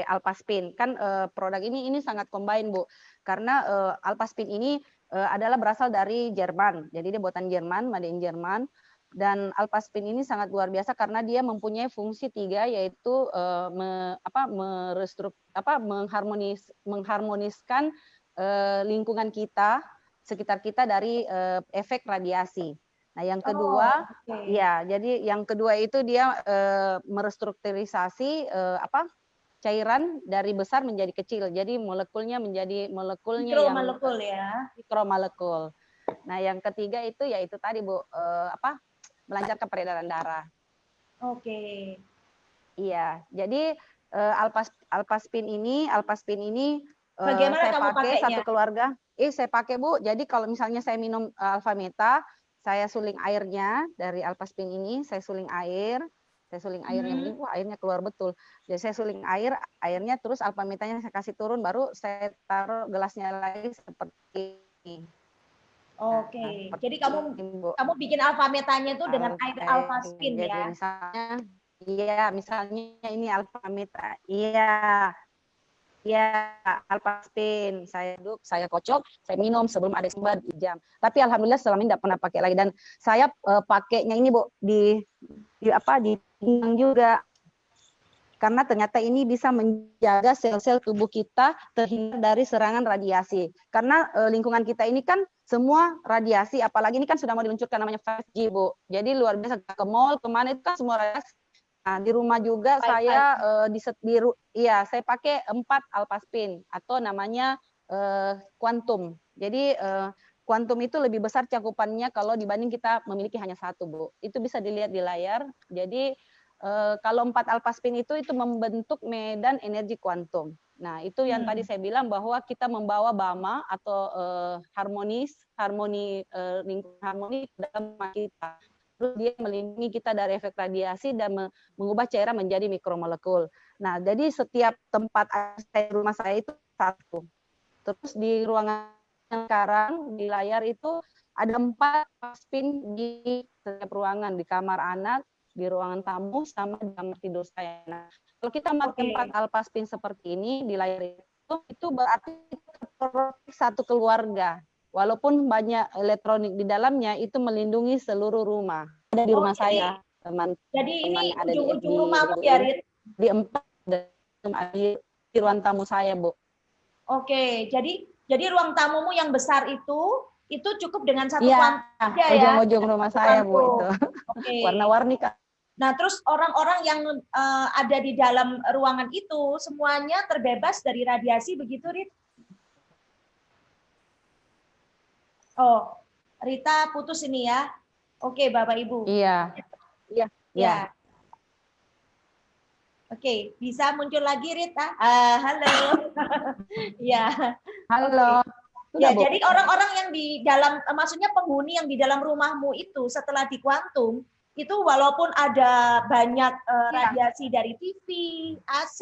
Alphaspin. Kan produk ini sangat combine Bu. Karena Alphaspin ini adalah berasal dari Jerman. Jadi dia buatan Jerman, made in Jerman. Dan Alphaspin ini sangat luar biasa karena dia mempunyai fungsi 3 yaitu mengharmoniskan lingkungan kita, sekitar kita dari efek radiasi. Nah, yang kedua, jadi yang kedua itu dia merestrukturisasi cairan dari besar menjadi kecil. Jadi molekulnya menjadi mikromolekul. Nah, yang ketiga itu yaitu tadi Bu, melancarkan peredaran darah. Oke. Iya, jadi Alphaspin ini bagaimana saya kamu pakai pakainya? satu keluarga. Saya pakai Bu. Jadi kalau misalnya saya minum alpha meta, saya suling airnya dari Alphaspin ini, saya suling airnya begini, wah airnya keluar betul. Jadi saya suling airnya terus alpha metanya saya kasih turun, baru saya taruh gelasnya lagi seperti ini. Oke. Jadi kamu bikin alpha metanya itu dengan air Alphaspin ya? Misalnya ini alpha meta. Iya, Alphaspin. Saya duduk, saya kocok, saya minum sebelum ada sembat jam. Tapi alhamdulillah selama ini tidak pernah pakai lagi. Dan saya pakainya ini Bu di pinggang juga. Karena ternyata ini bisa menjaga sel-sel tubuh kita terhindar dari serangan radiasi. Karena lingkungan kita ini kan semua radiasi, apalagi ini kan sudah mau diluncurkan namanya 5G Bu. Jadi luar biasa, ke mall, kemana itu kan semua radiasi. Nah, di rumah juga saya saya pakai 4 Alphaspin atau namanya Quantum. Jadi Quantum itu lebih besar cakupannya kalau dibanding kita memiliki hanya 1 Bu. Itu bisa dilihat di layar. Jadi kalau 4 Alphaspin itu membentuk medan energi kuantum. Nah, itu yang tadi saya bilang bahwa kita membawa BAMA atau harmoni lingkungan harmoni dalam rumah kita. Terus dia melindungi kita dari efek radiasi dan mengubah cairan menjadi mikromolekul. Nah, jadi setiap tempat rumah saya itu satu. Terus di ruangan sekarang di layar itu ada 4 spin di setiap ruangan, di kamar anak, di ruangan tamu, sama di kamar tidur saya. Nah, kalau kita pakai 4 alpha spin seperti ini di layar itu berarti satu keluarga. Walaupun banyak elektronik di dalamnya, itu melindungi seluruh rumah. Ada di rumah saya, teman. Jadi ini ada ujung-ujung rumahmu ya, Rit? Di 4 di ruang tamu saya, Bu. Oke, jadi ruang tamumu yang besar itu cukup dengan satu kuantum aja ya? Ujung-ujung rumah saya, Bu, itu. Oke. Warna-warni, Kak. Nah, terus orang-orang yang ada di dalam ruangan itu semuanya terbebas dari radiasi, begitu, Rit? Oh, Rita putus ini ya. Oke, Bapak Ibu. Iya. Ya. Oke, bisa muncul lagi, Rita. Halo. Ya. Halo. Ya, jadi orang-orang yang di dalam, maksudnya penghuni yang di dalam rumahmu itu setelah di kuantum, itu walaupun ada banyak radiasi dari TV, AC,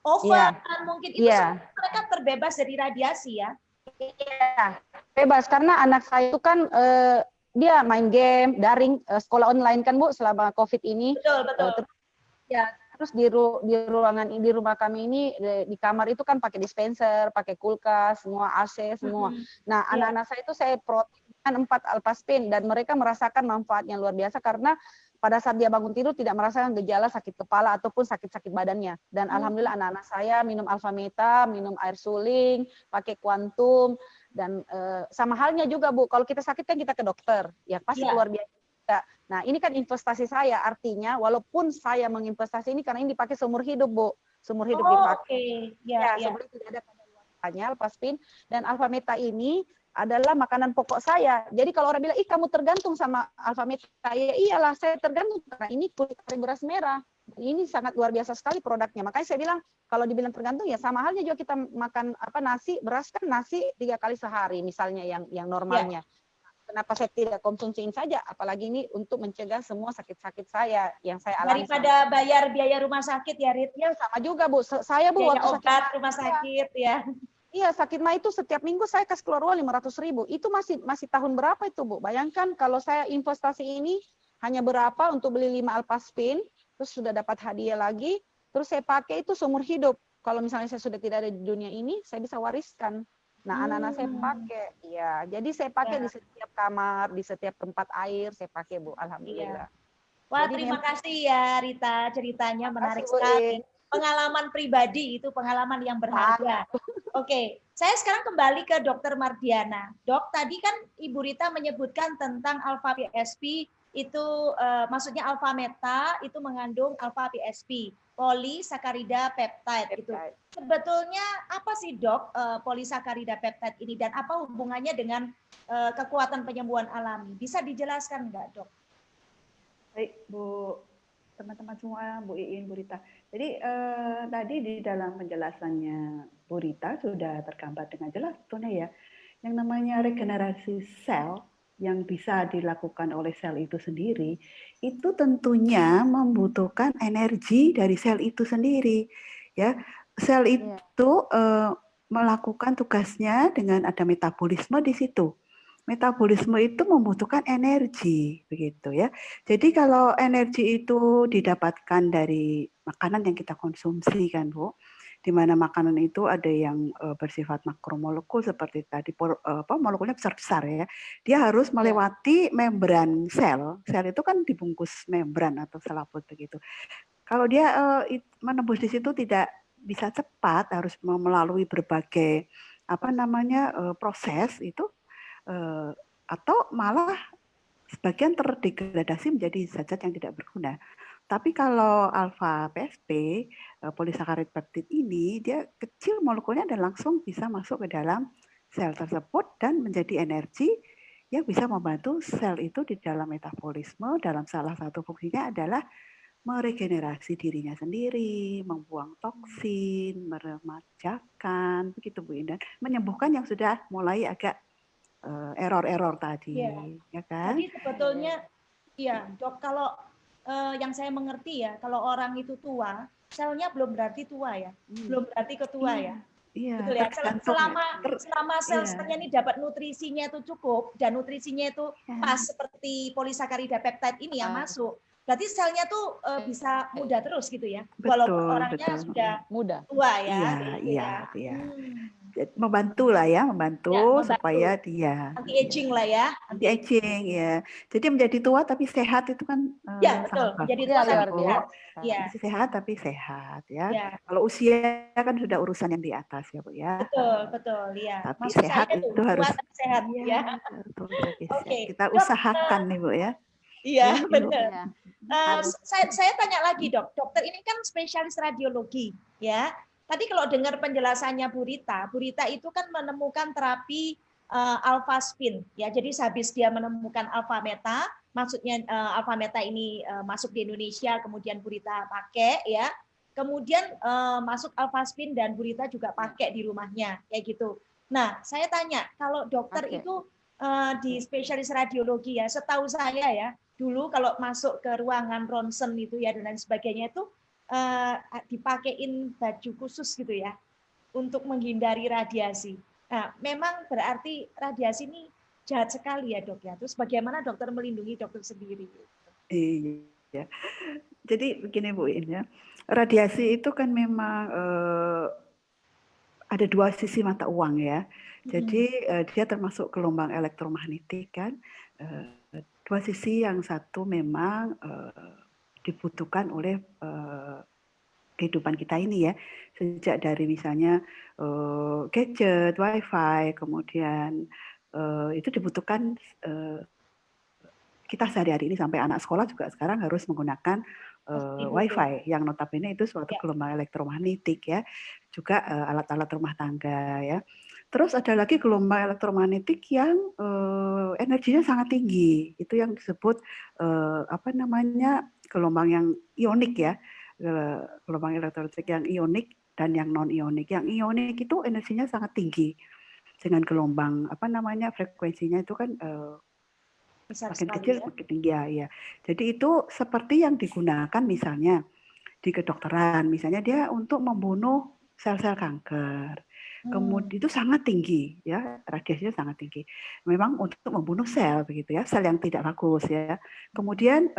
oven, mungkin itu mereka terbebas dari radiasi ya? Iya, bebas karena anak saya itu kan dia main game daring, sekolah online kan, Bu, selama COVID ini. Betul. Terus di ruangan di rumah kami ini di kamar itu kan pakai dispenser, pakai kulkas, semua AC semua. Nah, anak-anak saya itu saya protein 4 alpha spin dan mereka merasakan manfaatnya luar biasa karena pada saat dia bangun tidur tidak merasakan gejala sakit kepala ataupun sakit-sakit badannya. Dan alhamdulillah anak-anak saya minum alpha meta, minum air suling, pakai kuantum, dan sama halnya juga, Bu, kalau kita sakit kan kita ke dokter, ya pasti luar biasa. Nah, ini kan investasi saya, artinya walaupun saya menginvestasi ini karena ini dipakai seumur hidup, Bu. Seumur hidup dipakai. Sebelum tidak ada pada alpha spin dan alpha meta ini adalah makanan pokok saya. Jadi kalau orang bilang, ih kamu tergantung sama alpha meta, ya iyalah saya tergantung karena ini kulit kari beras merah. Ini sangat luar biasa sekali produknya. Makanya saya bilang kalau dibilang tergantung ya sama halnya juga kita makan nasi, beras kan nasi 3 kali sehari misalnya yang normalnya. Kenapa saya tidak konsumsiin saja? Apalagi ini untuk mencegah semua sakit-sakit saya yang saya alami. Daripada bayar biaya rumah sakit ya, Rit? Ya sama juga, Bu. Saya, Bu, waktu obat rumah sakit ya. Iya, sakit mah itu setiap minggu saya kasih keluar uang 500.000. Itu masih tahun berapa itu, Bu? Bayangkan kalau saya investasi ini hanya berapa untuk beli 5 alpha spin, terus sudah dapat hadiah lagi, terus saya pakai itu seumur hidup. Kalau misalnya saya sudah tidak ada di dunia ini, saya bisa wariskan. Nah, anak-anak saya pakai. Ya, jadi saya pakai di setiap kamar, di setiap tempat air, saya pakai, Bu. Alhamdulillah. Wah, terima kasih ya, Rita. Ceritanya menarik sekali. Pengalaman pribadi itu pengalaman yang berharga. Oke, saya sekarang kembali ke Dr. Mardiana. Dok, tadi kan Ibu Rita menyebutkan tentang alpha PSP itu maksudnya alpha meta itu mengandung alpha PSP, polisakarida peptide gitu. Sebetulnya apa sih, Dok, polisakarida peptide ini dan apa hubungannya dengan kekuatan penyembuhan alami? Bisa dijelaskan enggak, Dok? Baik, Bu, teman-teman semua, Bu Iin, Bu Rita. Jadi tadi di dalam penjelasannya Bu Rita sudah tergambar dengan jelas sebetulnya ya. Yang namanya regenerasi sel yang bisa dilakukan oleh sel itu sendiri, itu tentunya membutuhkan energi dari sel itu sendiri. Ya, sel itu melakukan tugasnya dengan ada metabolisme di situ. Metabolisme itu membutuhkan energi, begitu ya. Jadi kalau energi itu didapatkan dari makanan yang kita konsumsi kan, Bu, di mana makanan itu ada yang bersifat makromolekul seperti tadi, molekulnya besar-besar ya. Dia harus melewati membran sel. Sel itu kan dibungkus membran atau selaput begitu. Kalau dia menembus di situ tidak bisa cepat, harus melalui berbagai proses itu. Atau malah sebagian terdegradasi menjadi zat-zat yang tidak berguna. Tapi kalau alpha PSP, polisaccharide peptide ini, dia kecil molekulnya dan langsung bisa masuk ke dalam sel tersebut dan menjadi energi yang bisa membantu sel itu di dalam metabolisme. Dalam salah satu fungsinya adalah meregenerasi dirinya sendiri, membuang toksin, meremajakan, begitu Bu Indah, menyembuhkan yang sudah mulai agak error-error Ya. tadi, ya kan? Jadi sebetulnya, ya dok, kalau yang saya mengerti ya, kalau orang itu tua, selnya belum berarti tua ya, belum berarti ketua ya. Iya, Betul ya. tergantung. Selama sel-selnya ini dapat nutrisinya itu cukup dan nutrisinya itu pas seperti polisakarida peptide ini yang masuk, berarti selnya tuh bisa muda terus gitu ya. Walaupun orangnya sudah muda. tua ya. Iya. Membantu lah ya, membantu supaya dia anti aging lah ya. Anti aging ya. Jadi menjadi tua tapi sehat itu kan ya betul. Menjadi tua tapi sehat. Ya. Masih sehat tapi sehat ya. Kalau usia kan sudah urusan yang di atas ya Bu ya. Betul ya. Tapi maksud sehat itu harus sehat ya. Oke. Kita usahakan nih Bu ya. Iya benar. Saya tanya lagi dok. Dokter ini kan spesialis radiologi ya. Tadi kalau dengar penjelasannya Bu Rita itu kan menemukan terapi alpha spin ya. Jadi habis dia menemukan alpha meta, maksudnya alpha meta ini masuk di Indonesia, kemudian Bu Rita pakai ya. Kemudian masuk alpha spin dan Bu Rita juga pakai di rumahnya kayak gitu. Nah, saya tanya, kalau dokter itu di spesialis radiologi ya, setahu saya ya, dulu kalau masuk ke ruangan ronsen itu ya dan lain sebagainya itu dipakein baju khusus gitu ya untuk menghindari radiasi. Nah, memang berarti radiasi ini jahat sekali ya dok ya. Terus bagaimana dokter melindungi dokter sendiri? Iya. Jadi begini Bu In ya, radiasi itu kan memang ada dua sisi mata uang ya. Jadi dia termasuk gelombang elektromagnetik kan. Dua sisi, yang satu memang dibutuhkan oleh kehidupan kita ini ya, sejak dari misalnya gadget, wifi, kemudian itu dibutuhkan kita sehari-hari ini, sampai anak sekolah juga sekarang harus menggunakan wifi yang notabene itu suatu gelombang elektromagnetik ya, juga alat-alat rumah tangga ya. Terus ada lagi gelombang elektromagnetik yang energinya sangat tinggi, itu yang disebut gelombang yang ionik ya, gelombang elektromagnetik yang ionik dan yang non ionik. Yang ionik itu energinya sangat tinggi, dengan gelombang frekuensinya itu kan makin kecil makin tinggi ya. Jadi itu seperti yang digunakan misalnya di kedokteran, misalnya dia untuk membunuh sel-sel kanker. Kemudian itu sangat tinggi ya, radiasinya sangat tinggi. Memang untuk membunuh sel begitu ya, sel yang tidak bagus ya. Kemudian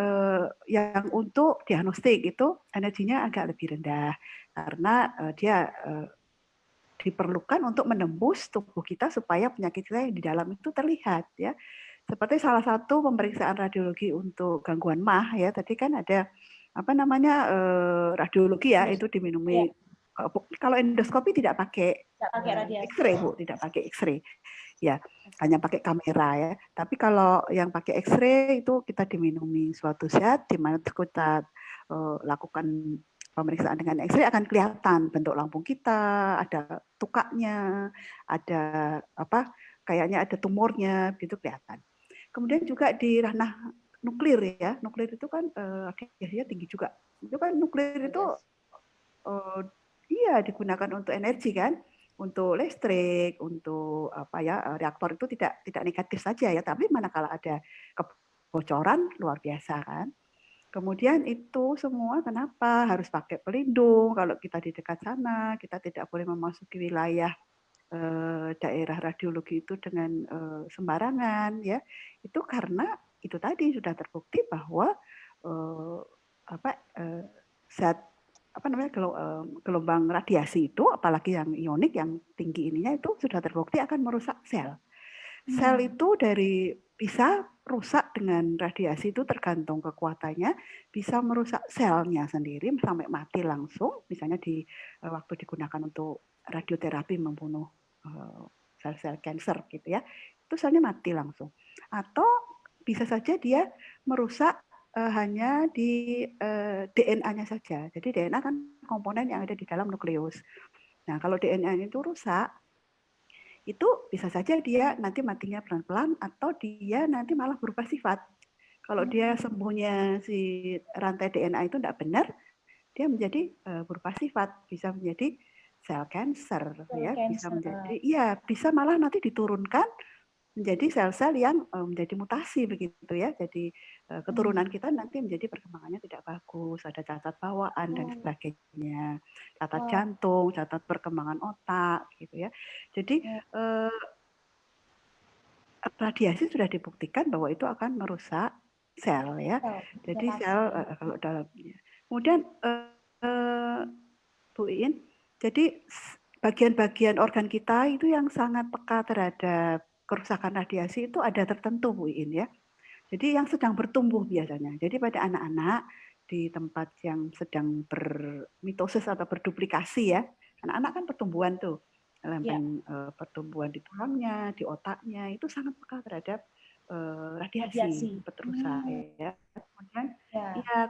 yang untuk diagnostik itu energinya agak lebih rendah karena dia diperlukan untuk menembus tubuh kita supaya penyakit kita yang di dalam itu terlihat ya. Seperti salah satu pemeriksaan radiologi untuk gangguan MAH ya, tadi kan ada radiologi ya, itu diminumi. Kalau endoskopi tidak pakai X-ray Bu, tidak pakai X-ray. Ya, hanya pakai kamera ya. Tapi kalau yang pakai X-ray itu kita diminumi suatu zat di mana kita lakukan pemeriksaan dengan X-ray, akan kelihatan bentuk lambung kita, ada tukaknya, ada kayaknya ada tumornya, gitu kelihatan. Kemudian juga di ranah nuklir ya, nuklir itu kan radiasinya tinggi juga. Itu kan nuklir itu digunakan untuk energi kan, untuk listrik, untuk reaktor itu tidak negatif saja ya, tapi manakala ada kebocoran luar biasa kan. Kemudian itu semua kenapa harus pakai pelindung kalau kita di dekat sana, kita tidak boleh memasuki wilayah daerah radiologi itu dengan sembarangan ya. Itu karena itu tadi sudah terbukti bahwa gelombang radiasi itu, apalagi yang ionik yang tinggi ininya, itu sudah terbukti akan merusak sel. Sel itu bisa rusak dengan radiasi itu tergantung kekuatannya, bisa merusak selnya sendiri sampai mati langsung, misalnya waktu digunakan untuk radioterapi membunuh sel-sel kanker gitu ya, itu selnya mati langsung. Atau bisa saja dia merusak hanya di DNA-nya saja. Jadi DNA kan komponen yang ada di dalam nukleus. Nah, kalau DNA itu rusak, itu bisa saja dia nanti matinya pelan-pelan, atau dia nanti malah berubah sifat. Kalau dia sembuhnya si rantai DNA itu tidak benar, dia menjadi berupa sifat, bisa menjadi sel cancer, ya, bisa menjadi, iya, bisa malah nanti diturunkan menjadi sel-sel yang menjadi mutasi begitu ya. Jadi keturunan kita nanti menjadi perkembangannya tidak bagus, ada cacat bawaan dan sebagainya, cacat jantung, cacat perkembangan otak gitu ya. Jadi radiasi sudah dibuktikan bahwa itu akan merusak sel ya. Jadi sel kalau dalamnya. Kemudian Bu Iin, jadi bagian-bagian organ kita itu yang sangat peka terhadap kerusakan radiasi itu ada tertentu Bu Iin ya. Jadi yang sedang bertumbuh biasanya. Jadi pada anak-anak di tempat yang sedang bermitosis atau berduplikasi ya. Anak-anak kan pertumbuhan tuh. Lempeng pertumbuhan di tulangnya, di otaknya itu sangat peka terhadap radiasi peterusan ya.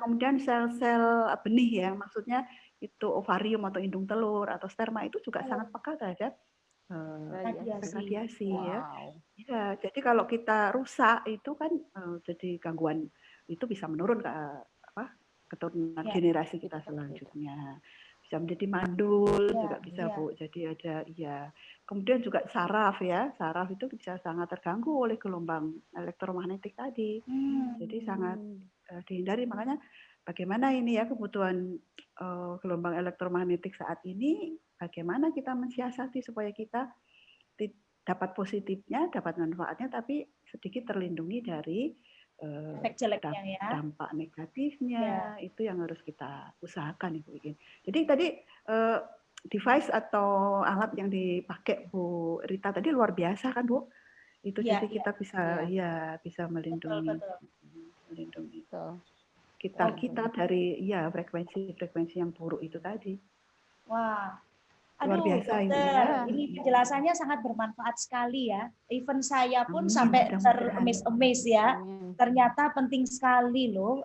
Kemudian sel-sel benih ya, maksudnya itu ovarium atau indung telur atau sperma itu juga sangat peka terhadap radiasi ya. Ya, jadi kalau kita rusak itu kan jadi gangguan itu bisa menurun ke keturunan generasi kita selanjutnya. Bisa menjadi mandul juga bisa Bu. Jadi ada kemudian juga saraf ya. Saraf itu bisa sangat terganggu oleh gelombang elektromagnetik tadi. Jadi sangat dihindari, makanya bagaimana ini ya kebutuhan gelombang elektromagnetik saat ini, bagaimana kita mensiasati supaya kita dapat positifnya, dapat manfaatnya, tapi sedikit terlindungi dari dampak negatifnya. Itu yang harus kita usahakan Ibu Iin. Jadi tadi device atau alat yang dipakai Bu Rita tadi luar biasa kan Bu? Itu jadi kita bisa bisa melindungi melindungi kita dari frekuensi yang buruk itu tadi. Wah, luar biasa dokter, ini penjelasannya sangat bermanfaat sekali ya. Even saya pun sampai ter-amaze ya. Ternyata penting sekali loh.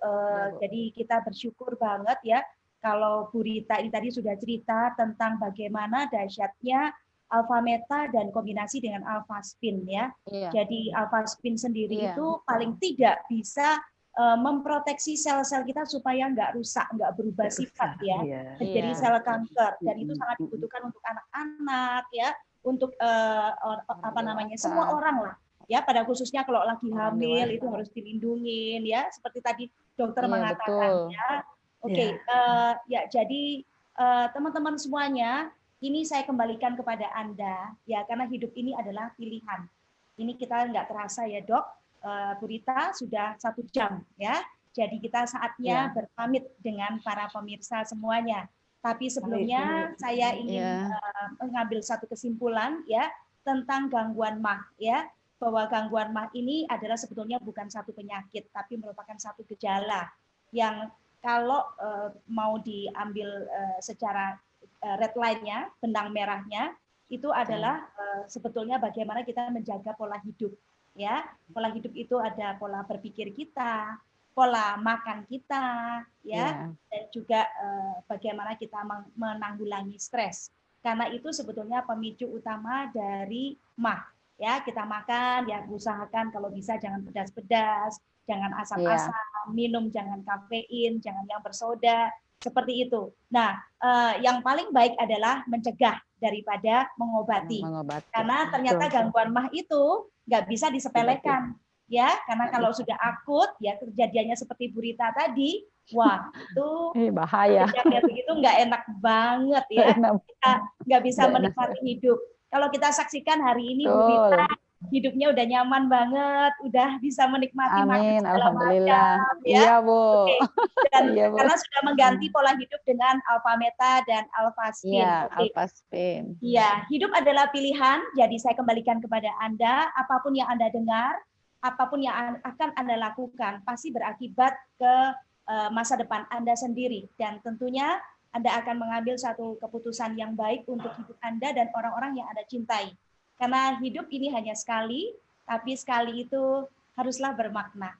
Jadi kita bersyukur banget ya kalau Bu Rita ini tadi sudah cerita tentang bagaimana dahsyatnya alfa meta dan kombinasi dengan alfa spin ya. Jadi alfa spin sendiri itu paling tidak bisa memproteksi sel-sel kita supaya nggak rusak, nggak berubah sifat ya, menjadi sel kanker. Dan itu sangat dibutuhkan untuk anak-anak ya, untuk semua orang lah ya, pada khususnya kalau lagi hamil itu harus dilindungin ya, seperti tadi dokter mengatakan ya. Oke, ya jadi teman-teman semuanya, ini saya kembalikan kepada Anda ya, karena hidup ini adalah pilihan. Ini kita nggak terasa ya Dok. Bu Rita sudah 1 jam ya, jadi kita saatnya berpamit dengan para pemirsa semuanya. Tapi sebelumnya saya ingin mengambil satu kesimpulan ya tentang gangguan MAH ya, bahwa gangguan MAH ini adalah sebetulnya bukan satu penyakit, tapi merupakan satu gejala yang kalau mau diambil secara red line-nya, benang merahnya itu adalah sebetulnya bagaimana kita menjaga pola hidup. Ya, pola hidup itu ada pola berpikir kita, pola makan kita, ya, dan juga bagaimana kita menanggulangi stres. Karena itu sebetulnya pemicu utama dari MAH. Ya, kita makan, ya usahakan kalau bisa jangan pedas-pedas, jangan asam-asam, minum jangan kafein, jangan yang bersoda, seperti itu. Nah, yang paling baik adalah mencegah daripada mengobati. Karena ternyata gangguan MAH itu nggak bisa disepelekan ya, karena kalau sudah akut ya kejadiannya seperti Bu Rita tadi, wah itu bahaya kayak begitu nggak enak banget ya, kita nggak bisa menikmati hidup. Kalau kita saksikan hari ini Bu Rita hidupnya udah nyaman banget, udah bisa menikmati makan segala macam ya. Iya Bu. Dan karena sudah mengganti pola hidup dengan alfa meta dan alfa spin. Alfa spin. Iya, hidup adalah pilihan. Jadi saya kembalikan kepada Anda, apapun yang Anda dengar, apapun yang akan Anda lakukan pasti berakibat ke masa depan Anda sendiri, dan tentunya Anda akan mengambil satu keputusan yang baik untuk hidup Anda dan orang-orang yang Anda cintai. Karena hidup ini hanya sekali, tapi sekali itu haruslah bermakna.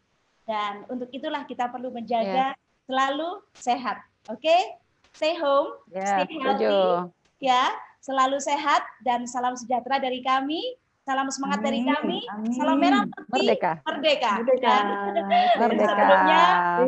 Dan untuk itulah kita perlu menjaga selalu sehat. Oke? Stay home, stay healthy. Ya, selalu sehat dan salam sejahtera dari kami. Salam semangat dari Amin, kami. amin. Salam merah putih Merdeka. merdeka. Merdeka. Merdeka. Sebelumnya,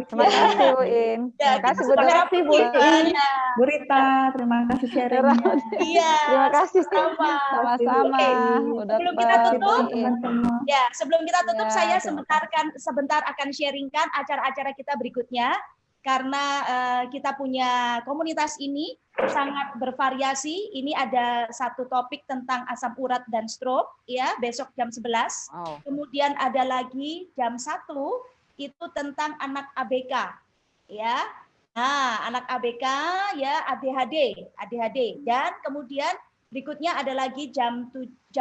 Terima kasih Bu In. ya, Terima kasih Bu Terima Dok. kasih Bu In, Bu Rita, terima kasih sharingnya. Iya, Terima kasih. sama. Sama-sama. Oke, Udah sebelum kita tutup, teman semua. ya, sebelum kita tutup Ya, saya terima sebentar akan sharingkan acara-acara kita berikutnya karena kita punya komunitas ini sangat bervariasi. Ini ada satu topik tentang asam urat dan stroke ya, besok jam 11. Oh. Kemudian ada lagi jam 1 itu tentang anak ABK ya. Nah, anak ABK ya ADHD dan kemudian berikutnya ada lagi jam 4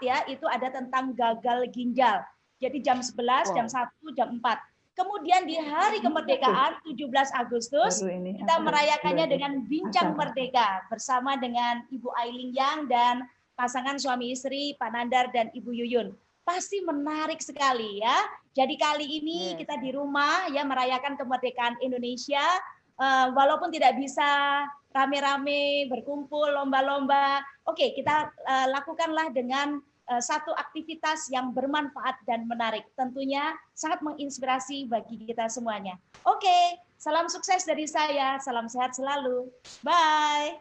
ya, itu ada tentang gagal ginjal. Jadi jam 11, jam 1, jam 4. Kemudian di hari kemerdekaan 17 Agustus kita merayakannya dengan Bincang Merdeka bersama dengan Ibu Ailing Yang dan pasangan suami istri Pak Nandar dan Ibu Yuyun. Pasti menarik sekali ya. Jadi kali ini kita di rumah ya merayakan kemerdekaan Indonesia walaupun tidak bisa rame-rame berkumpul lomba-lomba. Oke, kita lakukanlah dengan satu aktivitas yang bermanfaat dan menarik. Tentunya sangat menginspirasi bagi kita semuanya. Oke, salam sukses dari saya. Salam sehat selalu. Bye.